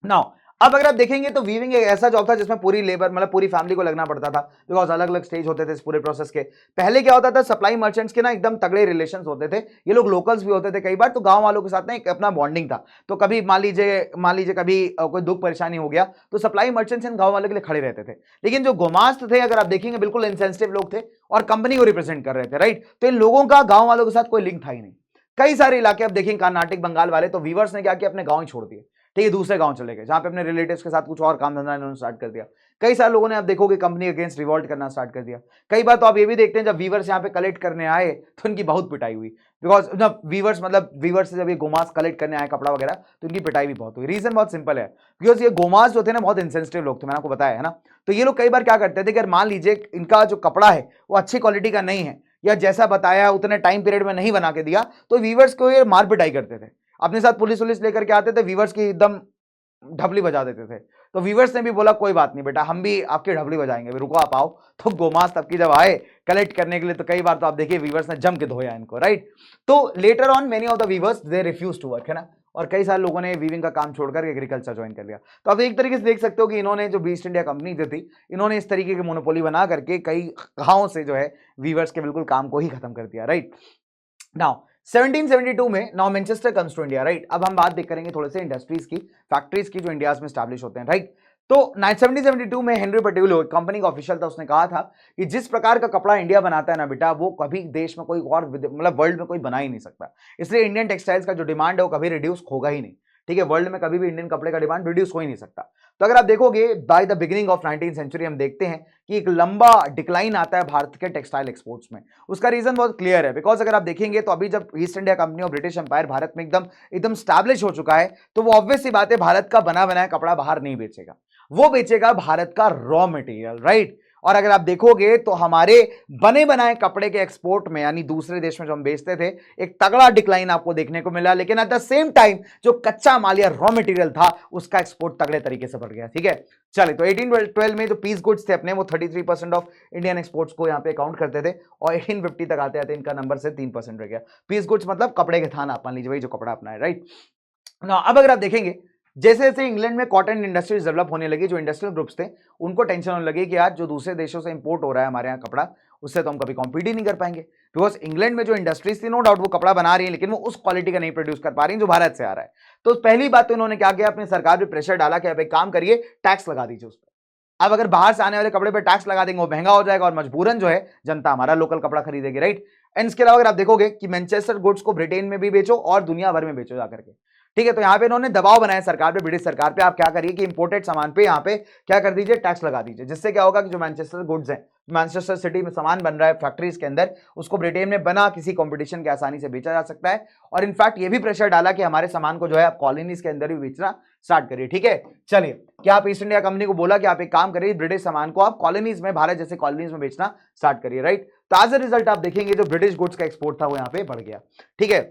नाउ अब अगर आप देखेंगे तो वीविंग एक ऐसा जॉब था जिसमें पूरी लेबर, मतलब पूरी फैमिली को लगना पड़ता था, बिकॉज अलग अलग स्टेज होते थे इस पूरे प्रोसेस के। पहले क्या होता था, सप्लाई मर्चेंट्स के ना एकदम तगड़े रिलेशंस होते थे, ये लोग लोकल्स भी होते थे कई बार, तो गांव वालों के साथ ना एक अपना बॉन्डिंग था। तो कभी मान लीजिए कभी कोई दुख परेशानी हो गया तो सप्लाई मर्चेंट्स इन गांव वालों के लिए खड़े रहते थे। लेकिन जो गोमास्त थे, अगर आप देखेंगे, बिल्कुल इनसेंसिटिव लोग थे और कंपनी को रिप्रेजेंट कर रहे थे, राइट। तो इन लोगों का गांव वालों के साथ कोई लिंक था ही नहीं। कई सारे इलाके आप देखेंगे कर्नाटक बंगाल वाले, तो वीवर्स ने क्या किया, अपने गांव ही छोड़ दिए, ठीक है, दूसरे गांव चले गए, जहां पे अपने रिलेटिव्स के साथ कुछ और काम धंधा इन्होंने स्टार्ट कर दिया। कई सारे लोगों ने आप देखोगे कंपनी अगेंस्ट रिवॉल्ट करना स्टार्ट कर दिया। कई बार तो आप ये भी देखते हैं जब वीवर्स यहाँ पे कलेक्ट करने आए तो इनकी बहुत पिटाई हुई, बिकॉज वीवर्स से जब ये गोमास कलेक्ट करने आए कपड़ा वगैरह, तो इनकी पिटाई भी बहुत हुई। रीजन बहुत सिंपल है, बिकॉज ये गोमास जो थे ना बहुत इंसेंसिटिव लोग थे, मैंने आपको बताया है ना। तो ये लोग कई बार क्या करते थे कि मान लीजिए इनका जो कपड़ा है वो अच्छी क्वालिटी का नहीं है, या जैसा बताया उतने टाइम पीरियड में नहीं बना के दिया, तो वीवर्स को ये मार पिटाई करते थे। अपने साथ पुलिस लेकर के आते थे, वीवर्स की एकदम ढबली बजा देते थे। तो वीवर्स ने भी बोला कोई बात नहीं बेटा, हम भी आपकी ढबली बजाएंगे, रुको आप आओ। तो गोमास तब की जब आए कलेक्ट करने के लिए, तो कई बार तो आप देखिए वीवर्स ने जम के धोया इनको, राइट। तो later on many of the weavers they refuse to work, है ना, और कई सारे लोगों ने वीविंग का काम छोड़कर एग्रीकल्चर ज्वाइन कर लिया। तो आप एक तरीके से देख सकते हो कि इन्होंने जो ईस्ट इंडिया कंपनी जो थी, इन्होंने इस तरीके की मोनोपोली बना करके कई गांवों से जो है वीवर्स के बिल्कुल काम को ही खत्म कर दिया, राइट। नाउ 1772 में now Manchester comes to India, right. अब हम बात देख करेंगे थोड़े से इंडस्ट्रीज की, फैक्ट्रीज की जो इंडिया में स्टैब्लिश होते हैं, राइट। तो 1772 में हेनरी पटेलो कंपनी का ऑफिशियल था, उसने कहा था कि जिस प्रकार का कपड़ा इंडिया बनाता है ना बेटा, वो कभी देश में कोई और मतलब वर्ल्ड में कोई बना ही नहीं सकता। इसलिए इंडियन टेक्सटाइल्स का जो डिमांड है वो कभी रिड्यूस होगा ही नहीं, ठीक है। वर्ल्ड में कभी भी इंडियन कपड़े का डिमांड रिड्यूस हो ही नहीं सकता। तो अगर आप देखोगे by the beginning of 19th century हम देखते हैं कि एक लंबा डिक्लाइन आता है भारत के टेक्सटाइल एक्सपोर्ट्स में। उसका रीजन बहुत क्लियर है, बिकॉज अगर आप देखेंगे तो अभी जब ईस्ट इंडिया कंपनी और ब्रिटिश एम्पायर भारत में एकदम स्टैब्लिश हो चुका है, तो वो ऑब्वियस सी बात है भारत का बना बनाया कपड़ा बाहर नहीं बेचेगा, वो बेचेगा भारत का रॉ मटेरियल, राइट। और अगर आप देखोगे तो हमारे बने बनाए कपड़े के एक्सपोर्ट में, यानी दूसरे देश में जो हम बेचते थे, एक तगड़ा डिक्लाइन आपको देखने को मिला। लेकिन एट द सेम टाइम जो कच्चा माल या रॉ मटेरियल था उसका एक्सपोर्ट तगड़े तरीके से बढ़ गया, ठीक है। चलिए, तो 1812 में जो पीस गुड्स थे अपने, वो 33% ऑफ इंडियन एक्सपोर्ट्स को यहाँ पे काउंट करते थे, और 1850 तक आते आते इनका नंबर से 3% रह गया। पीस गुड्स मतलब कपड़े के थान, आप मान लीजिए वही जो कपड़ा अपना है, राइट ना। अब अगर आप देखेंगे जैसे जैसे इंग्लैंड में कॉटन इंडस्ट्रीज डेवलप होने लगी, जो इंडस्ट्रियल ग्रुप्स थे उनको टेंशन होने लगी कि यार जो दूसरे देशों से इंपोर्ट हो रहा है हमारे यहाँ कपड़ा, उससे तो हम कभी कॉम्पीट ही नहीं कर पाएंगे। बिकॉज इंग्लैंड में जो इंडस्ट्रीज थी, नो डाउट वो कपड़ा बना रही है, लेकिन वो उस क्वालिटी का नहीं प्रोड्यूस कर पा रही है जो भारत से आ रहा है। तो पहली बात तो इन्होंने क्या किया, अपनी सरकार पे प्रेशर डाला कि आप एक काम करिए, टैक्स लगा दीजिए उस पर। अब अगर बाहर से आने वाले कपड़े पर टैक्स लगा देंगे, वो महंगा हो जाएगा और मजबूरन जो है जनता हमारा लोकल कपड़ा खरीदेगी, राइट। एंड इसके अलावा अगर आप देखोगे कि मैनचेस्टर गुड्स को ब्रिटेन में भी बेचो और दुनिया भर में बेचो जाकर के, ठीक है, तो यहाँ पे इन्होंने दबाव बनाया सरकार पे, ब्रिटिश सरकार पे, आप क्या करिए कि इंपोर्टेड सामान पे यहाँ पे क्या कर दीजिए, टैक्स लगा दीजिए, जिससे क्या होगा कि जो मैनचेस्टर गुड्स हैं, मैनचेस्टर सिटी में सामान बन रहा है फैक्ट्रीज के अंदर, उसको ब्रिटेन में बना किसी कंपटीशन के आसानी से बेचा जा सकता है। और इनफैक्ट ये भी प्रेशर डाला कि हमारे सामान को जो है आप कॉलोनीज के अंदर भी बेचना स्टार्ट करिए। ठीक है, चलिए, क्या आप ईस्ट इंडिया कंपनी को बोला कि आप एक काम करिए, ब्रिटिश सामान को आप कॉलोनीज में, भारत जैसे कॉलोनीज में बेचना स्टार्ट करिए, राइट। तो एज अ रिजल्ट आप देखेंगे जो ब्रिटिश गुड्स का एक्सपोर्ट था वो यहाँ पे बढ़ गया। ठीक है,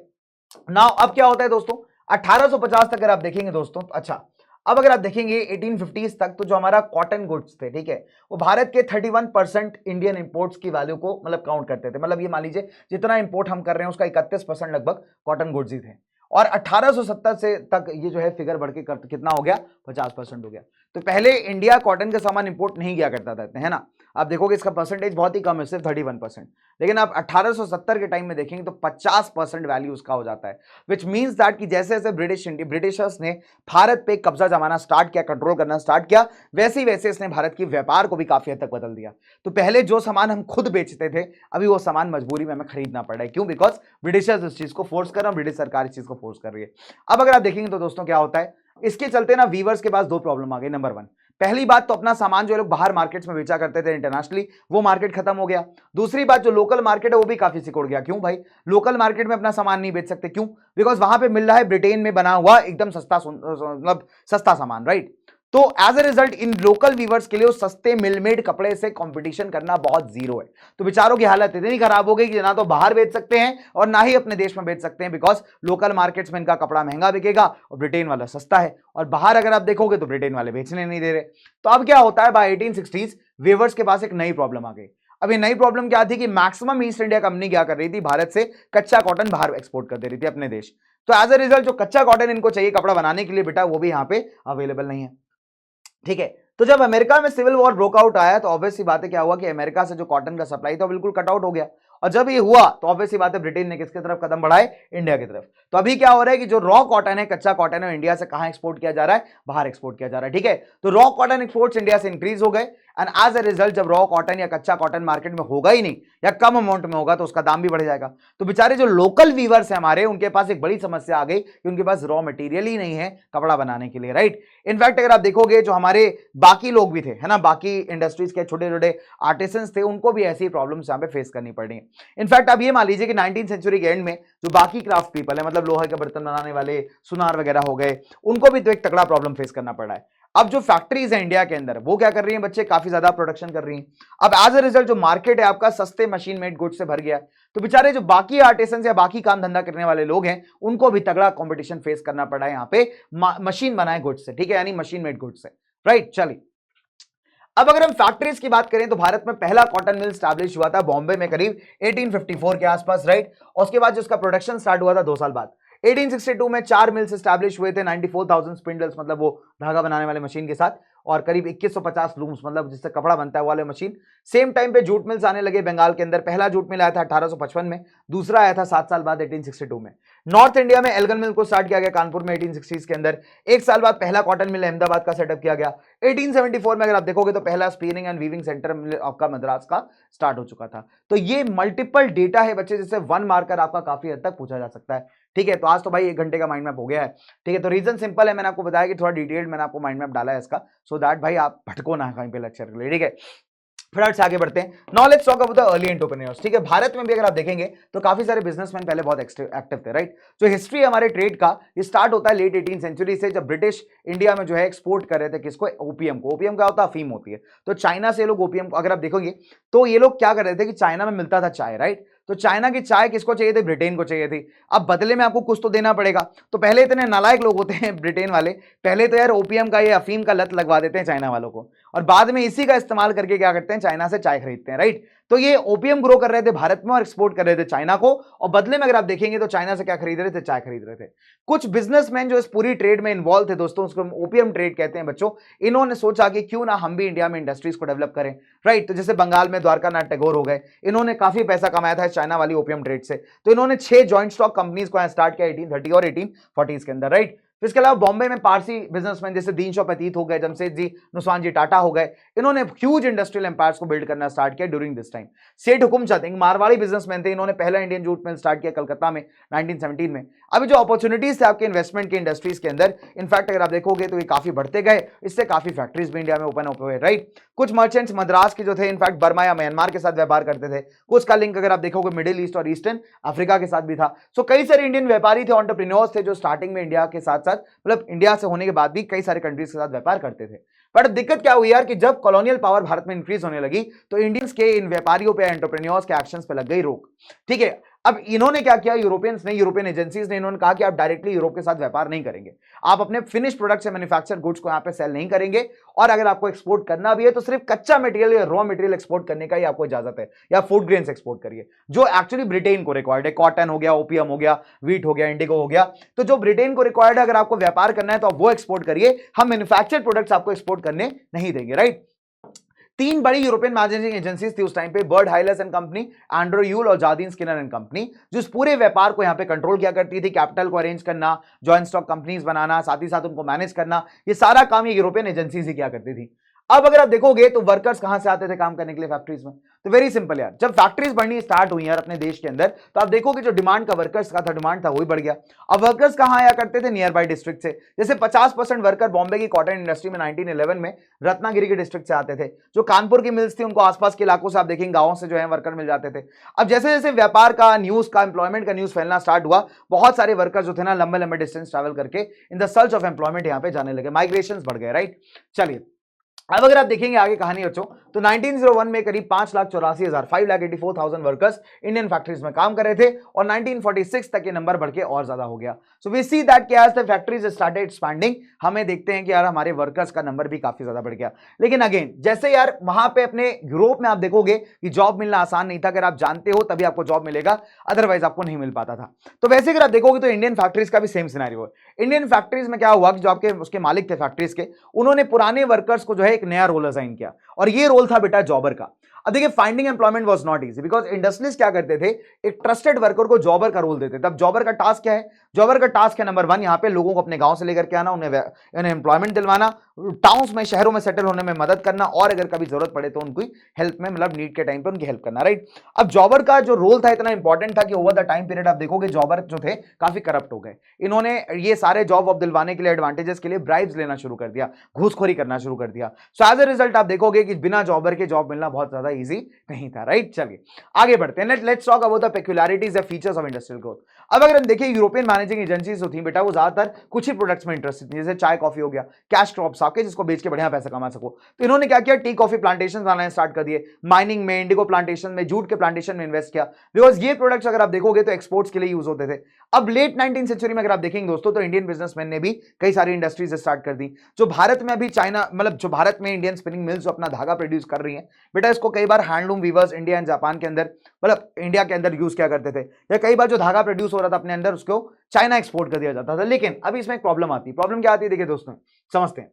नाउ अब क्या होता है दोस्तों, 1850 तक अगर आप देखेंगे दोस्तों, अच्छा अब अगर आप देखेंगे 1850s तक, तो जो हमारा कॉटन गुड्स थे, ठीक है, वो भारत के 31% इंडियन इंपोर्ट्स की वैल्यू को मतलब काउंट करते थे। मतलब ये मान लीजिए जितना इंपोर्ट हम कर रहे हैं उसका 31% लगभग कॉटन गुड्स ही थे। और 1870 से तक ये जो है फिगर बढ़ के कितना हो गया, 50% हो गया। तो पहले इंडिया कॉटन का सामान इंपोर्ट नहीं किया करता था, है ना। आप देखोगे इसका परसेंटेज बहुत ही कम है, सिर्फ 31%। लेकिन आप 1870 के टाइम में देखेंगे तो 50% वैल्यू उसका हो जाता है, विच मीन्स दैट कि जैसे जैसे ब्रिटिशर्स ने भारत पे कब्जा जमाना स्टार्ट किया, कंट्रोल करना स्टार्ट किया, वैसे वैसे इसने भारत की व्यापार को भी काफी हद तक बदल दिया। तो पहले जो सामान हम खुद बेचते थे, अभी वो सामान मजबूरी में हमें खरीदना पड़ रहा है। क्यों? बिकॉज ब्रिटिशर्स इस चीज को फोर्स कर रहे हैं, ब्रिटिश सरकार इस चीज को फोर्स कर रही है। अब अगर आप देखेंगे तो दोस्तों क्या होता है, इसके चलते ना वीवर्स के पास दो प्रॉब्लम आ गई। नंबर 1, पहली बात तो अपना सामान जो लोग बाहर मार्केट्स में बेचा करते थे इंटरनेशनली, वो मार्केट खत्म हो गया। दूसरी बात, जो लोकल मार्केट है वो भी काफी सिकुड़ गया। क्यों भाई? लोकल मार्केट में अपना सामान नहीं बेच सकते। क्यों? बिकॉज वहां पे मिल रहा है ब्रिटेन में बना हुआ एकदम सस्ता, मतलब सस्ता सामान, राइट। तो as a result in local weavers के लिए उस सस्ते मिलमेड कपड़े से कंपटीशन करना बहुत जीरो है। तो बेचारों की हालत इतनी खराब हो गई कि ना तो बाहर बेच सकते हैं और ना ही अपने देश में बेच सकते हैं, बिकॉज लोकल मार्केट्स में इनका कपड़ा महंगा बिकेगा और ब्रिटेन वाला सस्ता है। और बाहर अगर आप देखोगे तो ब्रिटेन वाले बेचने नहीं दे रहे। तो अब क्या होता है, बाय 1860s वीवर्स के पास एक नई प्रॉब्लम आ गई। अब ये नई प्रॉब्लम क्या थी कि मैक्सिमम ईस्ट इंडिया कंपनी क्या कर रही थी, भारत से कच्चा कॉटन बाहर एक्सपोर्ट कर दे रही थी अपने देश। तो एज ए रिजल्ट जो कच्चा कॉटन इनको चाहिए कपड़ा बनाने के लिए बेटा, वो भी यहाँ पे अवेलेबल नहीं है। ठीक है, तो जब अमेरिका में सिविल वॉर ब्रोकआउट आया तो ऑब्वियस सी बात है क्या हुआ कि अमेरिका से जो कॉटन का सप्लाई था बिल्कुल कट आउट हो गया। और जब ये हुआ तो ऑब्वियस सी बात है ब्रिटेन ने किसकी तरफ कदम बढ़ाए, इंडिया की तरफ। तो अभी क्या हो रहा है कि जो रॉ कॉटन है, कच्चा कॉटन है, इंडिया से कहां एक्सपोर्ट किया जा रहा है, बाहर एक्सपोर्ट किया जा रहा है। ठीक है, तो रॉ कॉटन एक्सपोर्ट्स इंडिया से इंक्रीज हो गए एंड एज ए रिजल्ट जब रॉ कॉटन या कच्चा कॉटन मार्केट में होगा ही नहीं या कम अमाउंट में होगा तो उसका दाम भी बढ़ जाएगा। तो बेचारे जो लोकल वीवर्स हैं हमारे, उनके पास एक बड़ी समस्या आ गई कि उनके पास रॉ मटेरियल ही नहीं है कपड़ा बनाने के लिए, राइट। इनफैक्ट अगर आप देखोगे जो हमारे बाकी लोग भी थे, है ना, बाकी इंडस्ट्रीज के छोटे छोटे आर्टिसंस थे, उनको भी ऐसी प्रॉब्लम्स यहाँ पे फेस करनी पड़ रही है। इनफैक्ट आप ये मान लीजिए कि 19th सेंचुरी के एंड में जो बाकी क्राफ्ट पीपल है, मतलब लोहे के बर्तन बनाने वाले, सुनार वगैरह हो गए, उनको भी तो एक तगड़ा प्रॉब्लम फेस करना पड़ रहा है। अब जो फैक्ट्रीज है इंडिया के अंदर, वो क्या कर रही हैं बच्चे, काफी ज्यादा प्रोडक्शन कर रही हैं। अब एज अ रिजल्ट जो मार्केट है आपका सस्ते मशीन मेड गुड्स से भर गया है। तो बेचारे जो बाकी आर्टिसंस या बाकी काम धंधा करने वाले लोग हैं, उनको भी तगड़ा कंपटीशन फेस करना पड़ा है यहाँ पे मशीन बनाए गुड्स से, ठीक है, यानी मशीन मेड गुड्स से, राइट। चलिए, अब अगर हम फैक्ट्रीज की बात करें तो भारत में पहला कॉटन मिल स्टैब्लिश हुआ था बॉम्बे में करीब 1854 के आसपास, राइट। और उसके बाद जो उसका प्रोडक्शन स्टार्ट हुआ था 2 साल बाद 1862 में 4 मिल्स स्टैब्लिश हुए थे, 94,000 स्पिंडल्स, मतलब वो धागा बनाने वाले मशीन के साथ, और करीब 2150 लूम्स, मतलब जिससे कपड़ा बनता है वो वाले मशीन। सेम टाइम पे जूट मिल्स आने लगे बंगाल के अंदर। पहला जूट मिल आया था 1855 में, दूसरा आया था 7 साल बाद 1862 में। नॉर्थ इंडिया में एल्गन मिल को स्टार्ट किया गया कानपुर में 1860s के अंदर। 1 साल बाद पहला कॉटन मिल अहमदाबाद का सेटअप किया गया। 1874 में अगर आप देखोगे तो पहला स्पिनिंग एंड वीविंग सेंटर आपका मद्रास का स्टार्ट हो चुका था। तो ये मल्टीपल डेटा है बच्चे, जिससे 1 मार्कर आपका काफी हद तक पूछा जा सकता है। ठीक है, तो आज तो भाई 1 घंटे का माइंड मैप हो गया है। ठीक है, तो रीजन सिंपल है, मैंने आपको बताया कि थोड़ा डिटेल्ड मैंने आपको माइंड मैप डाला है इसका, सो दैट भाई आप भटको ना कहीं पे लेक्चर के लिए। ठीक है, फटाफट से आगे बढ़ते हैं। Now let's talk about the early entrepreneurs. ठीक है, भारत में भी अगर आप देखेंगे तो काफी सारे बिजनेसमैन पहले बहुत एक्टिव थे, राइट। जो हिस्ट्री हमारे ट्रेड का, ये स्टार्ट होता है लेट 18th सेंचुरी से, जब ब्रिटिश इंडिया में जो है एक्सपोर्ट कर रहे थे किसको, ओपीएम को। ओपीएम क्या होता है, अफीम होती है। तो चाइना से लोग ओपीएम, अगर आप देखोगे तो ये लोग क्या कर रहे थे कि चाइना में मिलता था चाय, राइट। तो चाइना की चाय किसको चाहिए थी, ब्रिटेन को चाहिए थी। अब बदले में आपको कुछ तो देना पड़ेगा। तो पहले इतने नालायक लोग होते हैं ब्रिटेन वाले, पहले तो यार ओपीएम का, ये अफीम का लत लगवा देते हैं चाइना वालों को, और बाद में इसी का इस्तेमाल करके क्या करते हैं, चाइना से चाय खरीदते हैं, राइट। तो ये ओपीएम ग्रो कर रहे थे भारत में और एक्सपोर्ट कर रहे थे चाइना को, और बदले में अगर आप देखेंगे तो चाइना से क्या खरीद रहे थे, चाय खरीद रहे थे। कुछ बिजनेसमैन जो इस पूरी ट्रेड में इन्वॉल्व थे दोस्तों, उसको ओपीएम ट्रेड कहते हैं बच्चों, इन्होंने सोचा कि क्यों ना हम भी इंडिया में इंडस्ट्रीज को डेवलप करें, राइट। तो जैसे बंगाल में द्वारका नाथ टैगोर हो गए, इन्होंने काफी पैसा कमाया था चाइना वाली ओपीएम ट्रेड से। तो इन्होंने 6 जॉइंट स्टॉक कंपनीज को स्टार्ट किया 1830 और 1840s के अंदर, राइट। फिर इसके अलावा बॉम्बे में पारसी बिजनेसमैन जैसे दीन शॉ पतीत हो गए, जमशेदजी, नुसवान टाटा हो गए, इन्होंने ह्यूज इंडस्ट्रियल एम्पायर्स को बिल्ड करना स्टार्ट किया ड्यूरिंग दिस टाइम। सेठ हुकुमचंद एक मारवाड़ी बिजनेसमैन थे, इन्होंने पहला इंडियन जूट मिल स्टार्ट किया कलकत्ता में 1917 में। अभी जो अपॉर्चुनिटीज थे आपके इन्वेस्टमेंट की इंडस्ट्रीज के अंदर, इनफैक्ट अगर आप देखोगे तो ये काफी बढ़ते गए, इससे काफी फैक्ट्रीज भी इंडिया में ओपन हुए, राइट। कुछ मर्चेंट्स मद्रास के जो थे इनफैक्ट बर्मा या म्यांमार के साथ व्यापार करते थे, कुछ का लिंक अगर आप देखोगे मिडिल ईस्ट और ईस्टर्न अफ्रीका के साथ भी था। सो कई सारे इंडियन व्यापारी थे, एंटरप्रेन्योर्स थे, जो स्टार्टिंग में इंडिया के साथ साथ मतलब इंडिया से होने के बाद भी कई सारे कंट्रीज के साथ व्यापार करते थे। बट दिक्कत क्या हुई यार कि जब कॉलोनियल पावर भारत में इंक्रीज होने लगी तो इंडियंस के इन व्यापारियों पे, एंटरप्रेन्योर्स के एक्शंस पे लग गई रोक, ठीक है। अब इन्होंने क्या किया, यूरोपियंस ने, यूरोपियन एजेंसीज ने, इन्होंने कहा कि आप डायरेक्टली यूरोप के साथ व्यापार नहीं करेंगे, आप अपने फिनिश प्रोडक्ट से मैन्युफैक्चर गुड्स को यहाँ पे सेल नहीं करेंगे, और अगर आपको एक्सपोर्ट करना भी है तो सिर्फ कच्चा मटेरियल या रॉ मटेरियल एक्सपोर्ट करने का ही आपको इजाजत है, या फूड ग्रेन्स एक्सपोर्ट करिए, जो एक्चुअली ब्रिटेन को रिक्वायर्ड है। कॉटन हो गया, ओपियम हो गया, वीट हो गया, इंडिगो हो गया, तो जो ब्रिटेन को रिक्वायर्ड है अगर आपको व्यापार करना है तो आप वो एक्सपोर्ट करिए, हम मैन्युफैक्चर्ड प्रोडक्ट्स आपको एक्सपोर्ट करने नहीं देंगे, राइट। तीन बड़ी यूरोपियन मैनेजिंग एजेंसीज थी उस टाइम पे, Bird Heilgers and company, Andrew Yule और जार्दीन स्किनर एंड कंपनी, जो इस पूरे व्यापार को यहां पे कंट्रोल किया करती थी। कैपिटल को अरेंज करना, जॉइंट स्टॉक कंपनीज बनाना, साथ ही साथ उनको मैनेज करना, ये सारा काम ये यूरोपियन एजेंसीज ही किया करती थी। अब अगर आप देखोगे तो वर्कर्स कहां से आते थे काम करने के लिए फैक्ट्रीज में, तो वेरी सिंपल यार, जब फैक्ट्रीज बढ़नी स्टार्ट हुई यार अपने देश के अंदर, तो आप देखोगे जो डिमांड का वर्कर्स का था, डिमांड था वही बढ़ गया। अब वर्कर्स कहां आया करते थे, नियर बाय डिस्ट्रिक्ट से। जैसे 50% वर्कर बॉम्बे की कॉटन इंडस्ट्री में 1911 में रत्नागिरी के डिस्ट्रिक्ट से आते थे, जो कानपुर की मिल्स थी उनको आसपास के इलाकों से आप देखेंगे गांवों से जो है वर्कर मिल जाते थे। अब जैसे जैसे व्यापार का, न्यूज का, एम्प्लॉयमेंट का न्यूज फैलना स्टार्ट हुआ, बहुत सारे वर्कर जो थे ना लंबे लंबे डिस्टेंस ट्रैवल करके in the search of employment यहाँ पे जाने लगे, माइग्रेशन बढ़ गए, राइट। चलिए अब अगर आप देखेंगे आगे कहानी बच्चों, तो 1901 में करीब 5,84,000 5,84,000 वर्कर्स इंडियन फैक्ट्रीज में काम कर रहे थे, और 1946 तक ये नंबर बढ़ के और ज्यादा हो गया। So we see that as the factories started expanding, हमें देखते हैं कि यार हमारे वर्कर्स का नंबर भी काफी ज्यादा बढ़ गया। लेकिन अगेन जैसे यार वहां पे अपने यूरोप में आप देखोगे कि जॉब मिलना आसान नहीं था, अगर आप जानते हो तभी आपको जॉब मिलेगा, अदरवाइज आपको नहीं मिल पाता था। तो वैसे अगर आप देखोगे तो इंडियन फैक्ट्रीज का भी सेम सिनेरियो है। इंडियन फैक्ट्रीज में क्या हुआ कि जो आपके उसके मालिक थे फैक्ट्रीज के, उन्होंने पुराने वर्कर्स को जो है एक नया रोल असाइन किया, और ये रोल था बेटा जॉबर का। अब देखिए finding employment was not easy, because industrialist क्या करते थे, एक ट्रस्टेड वर्कर को जॉबर का रोल देते थे। अब जॉबर का टास्क क्या है, जॉबर का टास्क है नंबर 1 यहाँ पे लोगों को अपने गांव से लेकर के आना, उन्हें एम्प्लॉयमेंट दिलवाना, टाउन्स में, शहरों में सेटल होने में मदद करना, और अगर कभी जरूरत पड़े तो उनकी हेल्प में, मतलब नीड के टाइम पे उनकी हेल्प करना, राइट। अब जॉबर का जो रोल था इतना इंपॉर्टेंट था कि ओवर द टाइम पीरियड आप देखोगे जॉबर जो थे काफी करप्ट हो गए। इन्होंने ये सारे जॉब वॉब दिलवाने के लिए, एडवांटेजेस के लिए ब्राइब्स लेना शुरू कर दिया, घूसखोरी करना शुरू कर दिया। सो एज अ रिजल्ट आप देखोगे कि बिना जॉबर के जॉब मिलना बहुत ज्यादा ईजी नहीं था, राइट। चलिए आगे बढ़ते हैं, let's talk about the peculiarities या फीचर्स ऑफ इंडस्ट्रियल ग्रोथ। अब अगर हम देखिए यूरोपियन मैनेजिंग एजेंसीज होती हैं बेटा, वो ज्यादातर कुछ ही प्रोडक्ट्स में इंटरेस्टेड थी, जैसे चाय कॉफी हो गया, कैश क्रॉप्स आपके जिसको बेच के बढ़िया पैसा कमा सको। तो इन्होंने क्या किया, टी कॉफी प्लांटेशन बनाना स्टार्ट कर दिए, माइनिंग में, इंडिगो प्लांटेशन में, जूट के प्लांटेशन में इन्वेस्ट किया, बिकॉज ये प्रोडक्ट्स अगर आप देखोगे तो एक्सपोर्ट्स के लिए यूज होते थे। अब लेट 19th सेंचुरी में अगर आप देखेंगे दोस्तों, तो इंडियन बिजनेसमैन ने भी कई सारी इंडस्ट्रीज स्टार्ट कर दी, जो भारत में अभी चाइना, मतलब जो भारत में इंडियन स्पिनिंग मिल्स जो अपना धागा प्रोड्यूस कर रही है बेटा, इसको कई बार handloom weavers India and Japan के अंदर, मतलब इंडिया के अंदर यूज किया करते थे, या कई बार जो धागा प्रोड्यूस हो रहा था अपने अंदर उसको चाइना एक्सपोर्ट कर दिया जाता था। लेकिन अभी इसमें एक प्रॉब्लम आती है, प्रॉब्लम क्या आती है देखिए दोस्तों, समझते हैं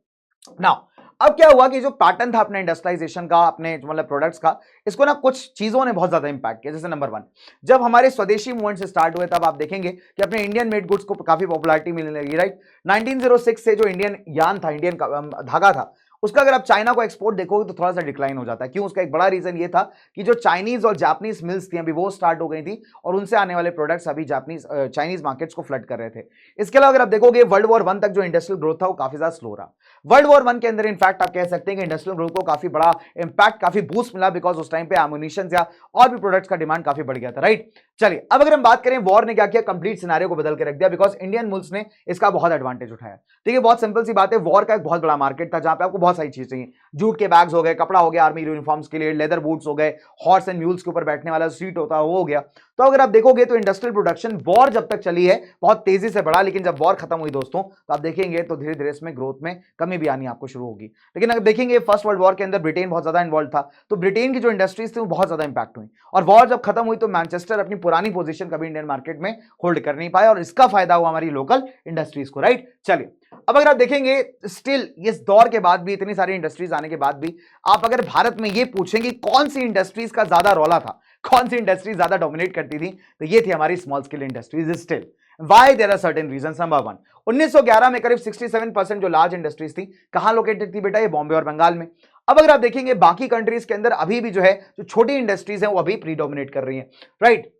नाउ। अब क्या हुआ कि जो पैटर्न था अपने इंडस्ट्रियलाइजेशन का, अपने मतलब प्रोडक्ट्स का, इसको ना कुछ चीजों ने बहुत ज्यादा इंपैक्ट किया। जैसे नंबर 1, जब हमारे स्वदेशी मूवमेंट से स्टार्ट हुए तब आप देखेंगे कि अपने इंडियन मेड गुड्स को काफी पॉपुलैरिटी मिलने लगी, राइट। 1906 से जो इंडियन यान था, इंडियन धागा था, उसका अगर आप चाइना को एक्सपोर्ट देखोगे तो थोड़ा सा डिक्लाइन हो जाता है। क्यों? उसका एक बड़ा रीजन ये था कि जो चाइनीज और जापानीज मिल्स थी अभी वो स्टार्ट हो गई थी, और उनसे आने वाले प्रोडक्ट्स अभी चाइनीज मार्केट्स को फ्लड कर रहे थे। इसके अलावा अगर आप देखोगे वर्ल्ड वॉर 1 तक जो इंडस्ट्रियल ग्रोथ था वो काफी ज्यादा स्लो रहा। वर्ल्ड वॉर 1 के अंदर इनफैक्ट आप कह सकते हैं कि इंडस्ट्रियल ग्रोथ को काफी बड़ा इंपैक्ट, काफी बूस्ट मिला, बिकॉज उस टाइम पे एमुनिशन या और भी प्रोडक्ट्स का डिमांड काफी बढ़ गया था, राइट। चलिए अब अगर हम बात करें वॉर ने क्या किया, कंप्लीट सिनेरियो को बदल के रख दिया, बिकॉज इंडियन मुल्क्स ने इसका बहुत एडवांटेज उठाया। देखिए बहुत सिंपल सी बात है, वॉर का एक बहुत बड़ा मार्केट था जहां पे आपको बहुत सारी चीजें चाहिए, जूट के बैग्स हो गए, कपड़ा हो गया आर्मी यूनिफॉर्म्स के लिए, लेदर बूट्स हो गए, हॉर्स एंड म्यूल्स के ऊपर बैठने वाला सीट होता है वो हो गया। तो अगर आप देखोगे तो इंडस्ट्रियल प्रोडक्शन वॉर जब तक चली है बहुत तेजी से बढ़ा, लेकिन जब वॉर खत्म हुई दोस्तों तो आप देखेंगे तो धीरे धीरे इसमें ग्रोथ में कमी भी आनी आपको शुरू होगी। लेकिन अगर देखेंगे फर्स्ट वर्ल्ड वॉर के अंदर ब्रिटेन बहुत ज्यादा इन्वॉल्व था, तो ब्रिटेन की जो इंडस्ट्रीज थी वो बहुत ज्यादा इंपैक्ट हुई, और वॉर जब खत्म हुई तो मैनचेस्टर अपनी पुरानी पोजीशन कभी इंडियन मार्केट में होल्ड कर नहीं पाया, और इसका फायदा हुआ हमारी लोकल इंडस्ट्रीज को, राइट। चलिए अब अगर आप देखेंगे स्टिल इस दौर के बाद भी, इतनी सारी इंडस्ट्रीज आने के बाद भी, आप अगर भारत में ये पूछेंगे कौन सी इंडस्ट्रीज का ज्यादा रौला था, कौन सी इंडस्ट्री ज्यादा डोमिनेट करती थी, तो ये थी हमारी small scale industries still. Why there are certain reasons. Number one, 1911 में करीब 67% जो लार्ज इंडस्ट्रीज थी कहां लोकेटेड थी बेटा? ये बॉम्बे और बंगाल में। अब अगर आप देखेंगे बाकी कंट्रीज के अंदर अभी भी जो है जो छोटी इंडस्ट्रीज हैं वो अभी प्रीडोमिनेट कर रही हैं, राइट।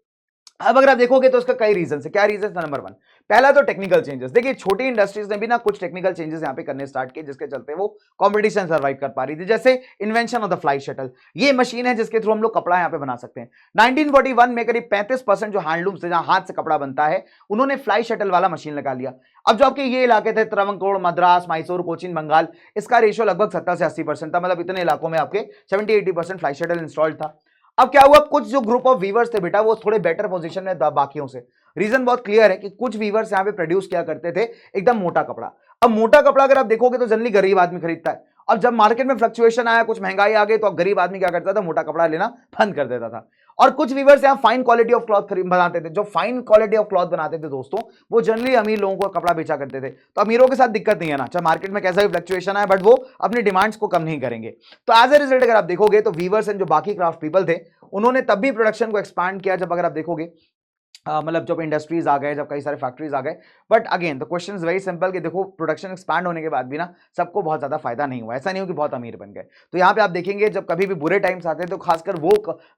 अब अगर आप देखोगे तो उसका कई रीजन है। क्या रीजन है? नंबर वन, पहला तो टेक्निकल चेंजेस। देखिए छोटी इंडस्ट्रीज ने भी ना कुछ टेक्निकल चेंजेस यहां पे करने स्टार्ट किए जिसके चलते वो कंपटीशन सर्वाइव कर पा रही थी। जैसे invention of the fly shuttle, ये मशीन है जिसके थ्रू हम लोग कपड़ा यहां पे बना सकते हैं। 1941 में करीब 35% जो हैंडलूम से जहां हाथ से कपड़ा बनता है उन्होंने फ्लाई शटल वाला मशीन लगा लिया। अब जो आपके ये इलाके थे त्रवंकोर, मद्रास, मैसूर, कोचीन, बंगाल, इसका रेशियो लगभग 70 से 80% था। मतलब इतने इलाकों में आपके 70-80% फ्लाई शटल इंस्टॉल्ड था। अब क्या हुआ, कुछ जो ग्रुप ऑफ वीवर्स थे बेटा वो थोड़े बेटर पोजीशन में बाकियों से। रीजन बहुत क्लियर है कि कुछ वीवर्स यहां पे प्रोड्यूस किया करते थे एकदम मोटा कपड़ा। अब मोटा कपड़ा अगर आप देखोगे तो जनरली गरीब आदमी खरीदता है। अब जब मार्केट में फ्लक्चुएशन आया, कुछ महंगाई आ गई, तो अब गरीब आदमी क्या करता था? मोटा कपड़ा लेना बंद कर देता था। और कुछ वीवर्स यहाँ फाइन क्वालिटी ऑफ क्लॉथ बनाते थे। जो फाइन क्वालिटी ऑफ क्लॉथ बनाते थे दोस्तों, वो जनरली अमीर लोगों को कपड़ा बेचा करते थे। तो अमीरों के साथ दिक्कत नहीं है ना, चाहे मार्केट में कैसा भी फ्लक्चुएशन आए, बट वो अपनी डिमांड्स को कम नहीं करेंगे। तो एज ए रिजल्ट अगर आप देखोगे तो वीवर्स एंड जो बाकी क्राफ्ट पीपल थे उन्होंने तब भी प्रोडक्शन को एक्सपांड किया जब अगर आप देखोगे मतलब जब इंडस्ट्रीज आ गए, जब कई सारे फैक्ट्रीज आ गए। But again the question is very simple कि देखो प्रोडक्शन एक्सपैंड होने के बाद भी ना सबको बहुत ज्यादा फायदा नहीं हुआ। ऐसा नहीं हो कि बहुत अमीर बन गए। तो यहाँ पे आप देखेंगे जब कभी भी बुरे टाइम्स आते हैं तो खासकर वो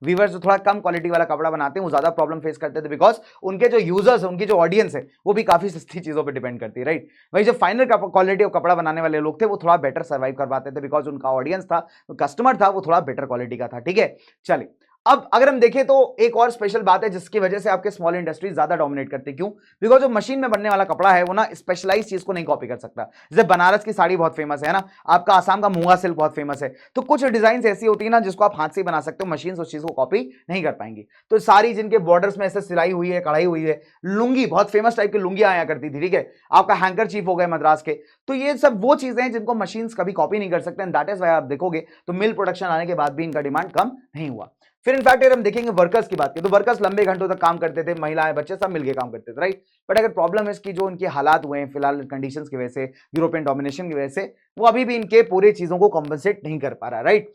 वीवर्स जो थोड़ा कम क्वालिटी वाला कपड़ा बनाते हैं वो ज्यादा प्रॉब्लम फेस करते थे, बिकॉज उनके जो यूजर्स है, उनकी जो ऑडियंस है वो भी काफी सस्ती चीजों पर डिपेंड करती है, राइट। वही जो फाइनल क्वालिटी ऑफ कपड़ा बनाने वाले लोग थे वो थोड़ा बेटर सर्वाइव कर पाते थे, बिकॉज उनका ऑडियंस था, कस्टमर था, वो थोड़ा बेटर क्वालिटी का था। ठीक है, चलिए अब अगर हम देखें तो एक और स्पेशल बात है जिसकी वजह से आपके स्मॉल इंडस्ट्रीज ज्यादा डोमिनेट करते हैं। क्यों? बिकॉज जो मशीन में बनने वाला कपड़ा है वो ना स्पेशलाइज चीज को नहीं कॉपी कर सकता। जैसे बनारस की साड़ी बहुत फेमस है ना, आपका आसाम का मुंगा सिल्क बहुत फेमस है। तो कुछ डिजाइन ऐसी होती है ना जिसको आप हाथ से बना सकते हो, मशीन उस चीज को कॉपी नहीं कर पाएंगी। तो सारी जिनके बॉर्डर्स में ऐसे सिलाई हुई है, कढ़ाई हुई है, लुंगी बहुत फेमस टाइप की लुंगी आया करती थी, ठीक है, आपका हैंकर चीफ हो गए मद्रास के। तो ये सब वो चीजें हैं जिनको मशीन कभी कॉपी नहीं कर सकते। दैट इज वाई आप देखोगे तो मिल प्रोडक्शन आने के बाद भी इनका डिमांड कम नहीं हुआ। फिर इनफैक्ट अगर हम देखेंगे वर्कर्स की बात की तो वर्कर्स लंबे घंटों तक काम करते थे, महिलाएं बच्चे सब मिलकर काम करते थे, राइट। बट अगर प्रॉब्लम है इसकी जो उनके हालात हुए हैं फिलहाल कंडीशंस की वजह से, यूरोपियन डोमिनेशन की वजह से, वो अभी भी इनके पूरे चीजों को कॉम्पनसेट नहीं कर पा रहा, राइट।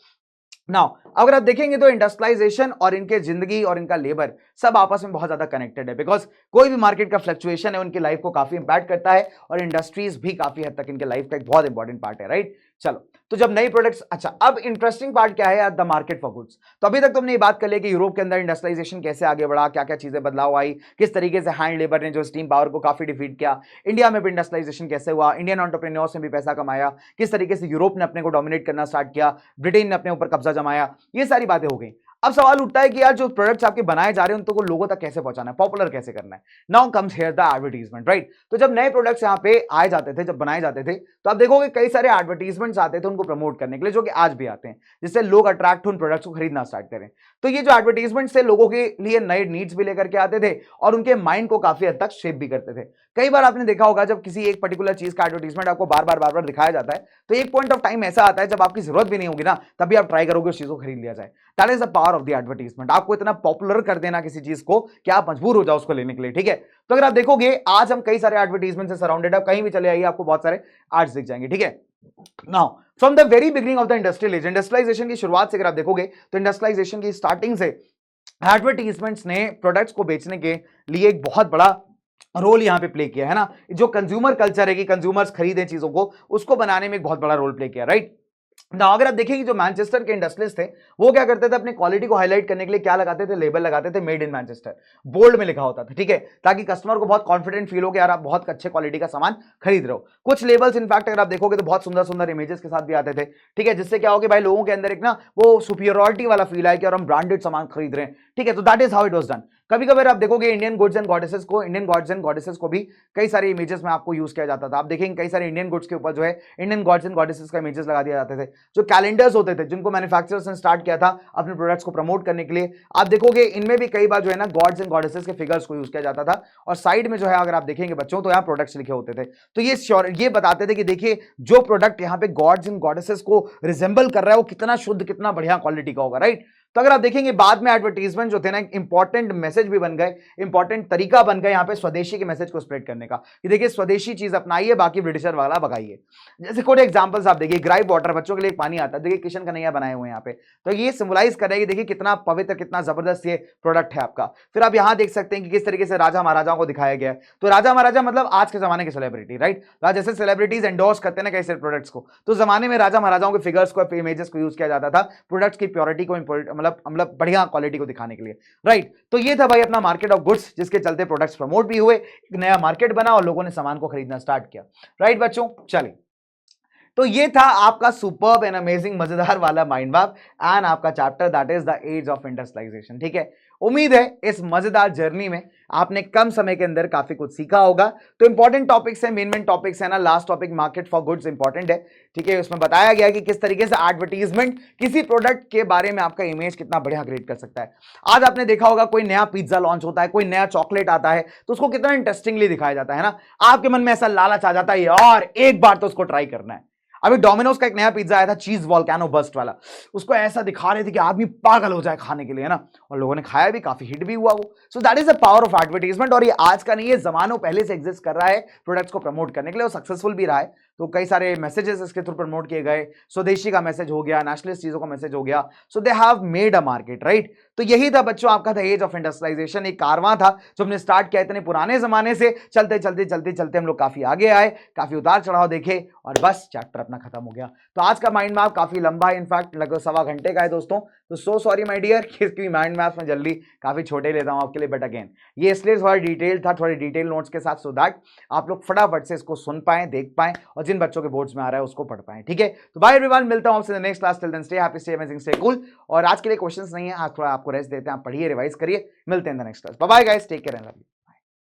नाउ अगर आप देखेंगे तो इंडस्ट्रियलाइजेशन और इनके जिंदगी और इनका लेबर सब आपस में बहुत ज्यादा कनेक्टेड है, बिकॉज कोई भी मार्केट का फ्लक्चुएशन है उनकी लाइफ को काफी इंपैक्ट करता है और इंडस्ट्रीज भी काफी हद तक इनके लाइफ का एक बहुत इंपॉर्टेंट पार्ट है, राइट। चलो तो जब नई प्रोडक्ट्स, अच्छा अब इंटरेस्टिंग पार्ट क्या है, द मार्केट फॉर गुड्स। तो अभी तक तुमने ये बात कर लिया कि यूरोप के अंदर इंडस्ट्रियलाइजेशन कैसे आगे बढ़ा, क्या क्या चीजें बदलाव आई, किस तरीके से हैंड लेबर ने जो स्टीम पावर को काफी डिफीट किया, इंडिया में भी इंडस्ट्रियलाइजेशन कैसे हुआ, इंडियन एंटरप्रेन्योर्स ने भी पैसा कमाया, किस तरीके से यूरोप ने अपने को डोमिनेट करना स्टार्ट किया, ब्रिटेन ने अपने ऊपर कब्जा जमाया, ये सारी बातें हो गई। अब सवाल उठता है कि यार जो प्रोडक्ट्स आपके बनाए जा रहे हैं उनको लोगों तक कैसे पहुंचाना है, पॉपुलर कैसे करना है। Now comes here the advertisement, right. तो जब नए प्रोडक्ट्स यहाँ पे आए जाते थे, जब बनाए जाते थे, तो आप देखोगे कई सारे एडवर्टाइजमेंट्स आते थे उनको प्रमोट करने के लिए, जो कि आज भी आते हैं, जिससे लोग अट्रैक्ट उन प्रोडक्ट्स को खरीदना स्टार्ट करें। तो ये जो एडवर्टाइजमेंट्स थे लोगों के लिए नए नीड्स भी लेकर के आते थे और उनके माइंड को काफी हद तक शेप भी करते थे। कई बार आपने देखा होगा जब किसी एक पर्टिकुलर चीज का एडवर्टाइजमेंट आपको बार बार दिखाया जाता है तो एक पॉइंट ऑफ टाइम ऐसा आता है जब आपकी जरूरत भी नहीं होगी ना, तभी आप ट्राई करोगे उस चीज को खरीद लिया जाए। That is the power of the advertisement, आपको इतना पॉपुलर कर देना किसी चीज को कि आप मजबूर हो जाओ उसको लेने के लिए, ठीक है। तो अगर आप देखोगे आज हम कई सारे एडवर्टाइजमेंट से सराउंडेड है, कहीं भी चले आइए आपको बहुत सारे एड्स दिख जाएंगे, ठीक है। Now from the very beginning of the industrial age, industrialization की शुरुआत से अगर आप देखोगे तो इंडस्ट्रियलाइजेशन की स्टार्टिंग से एडवर्टाइजमेंट्स ने प्रोडक्ट्स को बेचने के लिए एक बहुत बड़ा रोल यहां पे प्ले किया है ना। जो कंज्यूमर कल्चर है कि कंज्यूमर्स खरीदें चीजों को, उसको बनाने में एक बहुत बड़ा रोल प्ले किया, राइट। ना अगर आप देखेंगे जो मैनचेस्टर के इंडस्ट्रियलिस्ट थे वो क्या करते थे, अपने क्वालिटी को हाईलाइट करने के लिए क्या लगाते थे, लेबल लगाते थे मेड इन मैनचेस्टर, बोल्ड में लिखा होता था, ठीक है, ताकि कस्टमर को बहुत कॉन्फिडेंट फील हो कि यार आप बहुत अच्छे क्वालिटी का सामान खरीद रहे हो। कुछ लेबल्स इनफैक्ट अगर आप देखोगे तो बहुत सुंदर सुंदर इमेजेस के साथ भी आते थे, ठीक है, जिससे क्या हो कि भाई लोगों के अंदर एक ना वो सुपीरियरिटी वाला फील है कि और हम ब्रांडेड सामान खरीद रहे हैं, ठीक है। तो that is how it was done. कभी कभी आप देखोगे इंडियन गुड्स एंड गॉडेसेस को, इंडियन गॉड्स एंड गॉडेसेस को भी कई सारे इमेजेस में आपको यूज किया जाता था। आप देखेंगे कई सारे इंडियन गुड्स के ऊपर जो है इंडियन गॉड्स एंड गॉडेसेस का इमेजेस लगा दिया जाते थे। जो कैलेंडर्स होते थे जिनको मैन्युफैक्चरर्स ने स्टार्ट किया था अपने प्रोडक्ट्स को प्रमोट करने के लिए, आप देखोगे इनमें भी कई बार जो है ना गॉड्स एंड गॉडेसेस के फिगर्स को यूज किया जाता था और साइड में जो है अगर आप देखेंगे बच्चों तो यहाँ प्रोडक्ट्स लिखे होते थे। तो ये बताते थे कि देखिए जो प्रोडक्ट यहाँ पे गॉड्स एंड गॉडेसेस को रिजेंबल कर रहा है वो कितना शुद्ध, कितना बढ़िया क्वालिटी का होगा, राइट। तो अगर आप देखेंगे बाद में एडवर्टीजमेंट जो थे ना इंपॉर्टेंट मैसेज भी बन गए, इंपॉर्टेंट तरीका बन गया यहाँ पे स्वदेशी के मैसेज को स्प्रेड करने का कि देखिए स्वदेशी चीज अपनाइए, बाकी ब्रिटिशर वाला भगाइए। जैसे कोई एग्जांपल्स आप देखिए, ग्राइप वाटर बच्चों के लिए एक पानी आता है, देखिए किशन कन्हैया बनाए हुए हैं यहाँ पे, तो ये सिंबलाइज कर रहा है कि देखिए कितना पवित्र, कितना जबरदस्त ये प्रोडक्ट है आपका। फिर आप यहाँ देख सकते हैं कि किस तरीके से राजा महाराजाओं को दिखाया गया है। तो राजा महाराजा मतलब आज के जमाने के सेलिब्रिटी, राइट। जैसे सेलिब्रिटीज एंडोर्स करते हैं ना कैसे प्रोडक्ट्स को, तो जमाने में राजा महाराजाओं के फिगर्स को, इमेजेस को यूज किया जाता था प्रोडक्ट्स की प्योरिटी को, मतलब बढ़िया क्वालिटी को दिखाने के लिए, राइट। तो ये था भाई अपना मार्केट ऑफ गुड्स, जिसके चलते प्रोडक्ट्स प्रमोट भी हुए, एक नया मार्केट बना और लोगों ने सामान को खरीदना स्टार्ट किया, राइट बच्चों। चलिए, तो ये था आपका सुपर्ब एंड अमेजिंग मजेदार वाला माइंड मैप एंड आपका chapter that is the age of industrialization, ठीक है। उम्मीद है इस मजेदार जर्नी में आपने कम समय के अंदर काफी कुछ सीखा होगा। तो इंपॉर्टेंट टॉपिक्स है, मेन टॉपिक्स है ना। Last topic market for goods important है, ठीक है। उसमें बताया गया कि किस तरीके से एडवर्टीजमेंट किसी प्रोडक्ट के बारे में आपका इमेज कितना बढ़िया क्रिएट कर सकता है। आज आपने देखा होगा कोई नया पिज्जा लॉन्च होता है, कोई नया चॉकलेट आता है, तो उसको कितना इंटरेस्टिंगली दिखाया जाता है ना। आपके मन में ऐसा लालच आ जाता है यार एक बार तो उसको ट्राई करना है। अभी डोमिनोज का एक नया पिज्जा आया था, चीज वॉल्केनो बस्ट वाला, उसको ऐसा दिखा रहे थे कि आदमी पागल हो जाए खाने के लिए, है ना, और लोगों ने खाया भी, काफी हिट भी हुआ वो। सो that is the power of advertisement. और ये आज का नहीं है, जमानों पहले से एग्जिस्ट कर रहा है प्रोडक्ट्स को प्रमोट करने के लिए, और सक्सेसफुल भी रहा है। तो कई सारे मैसेजेस इसके थ्रू प्रमोट किए गए, स्वदेशी का मैसेज हो गया, नेशनलिस्ट चीजों का मैसेज हो गया। So they have made a market, right. तो यही था बच्चों आपका था एज ऑफ इंडस्ट्रियलाइजेशन, एक कारवां था जो हमने स्टार्ट किया इतने पुराने जमाने से, चलते चलते चलते चलते हम लोग काफी आगे आए, काफी उतार चढ़ाव देखे, और बस चैप्टर अपना खत्म हो गया। तो आज का माइंड मैप काफी लंबा है, इनफैक्ट लगभग 1.25 घंटे का है दोस्तों। तो सो सॉरी माय डियर कि इसकी माइंड मैप्स में जल्दी काफी छोटे लेता हूं आपके लिए, बट अगेन ये इसलिए थोड़ा डिटेल था, थोड़े डिटेल नोट्स के साथ, सो दैट आप लोग फटाफट से इसको सुन पाएं, देख पाएं, और जिन बच्चों के बोर्ड्स में आ रहा है उसको पढ़ पाएं, ठीक है। तो बाय एवरीवन, मिलता हूं आपसे next class. Till then stay happy, stay amazing, stay cool. और आज के लिए क्वेश्चंस नहीं है, आज थोड़ा आपको रेस्ट देते हैं, आप पढ़िए, रिवाइज करिए, मिलते हैं in the next class. Bye bye guys, take care and love you.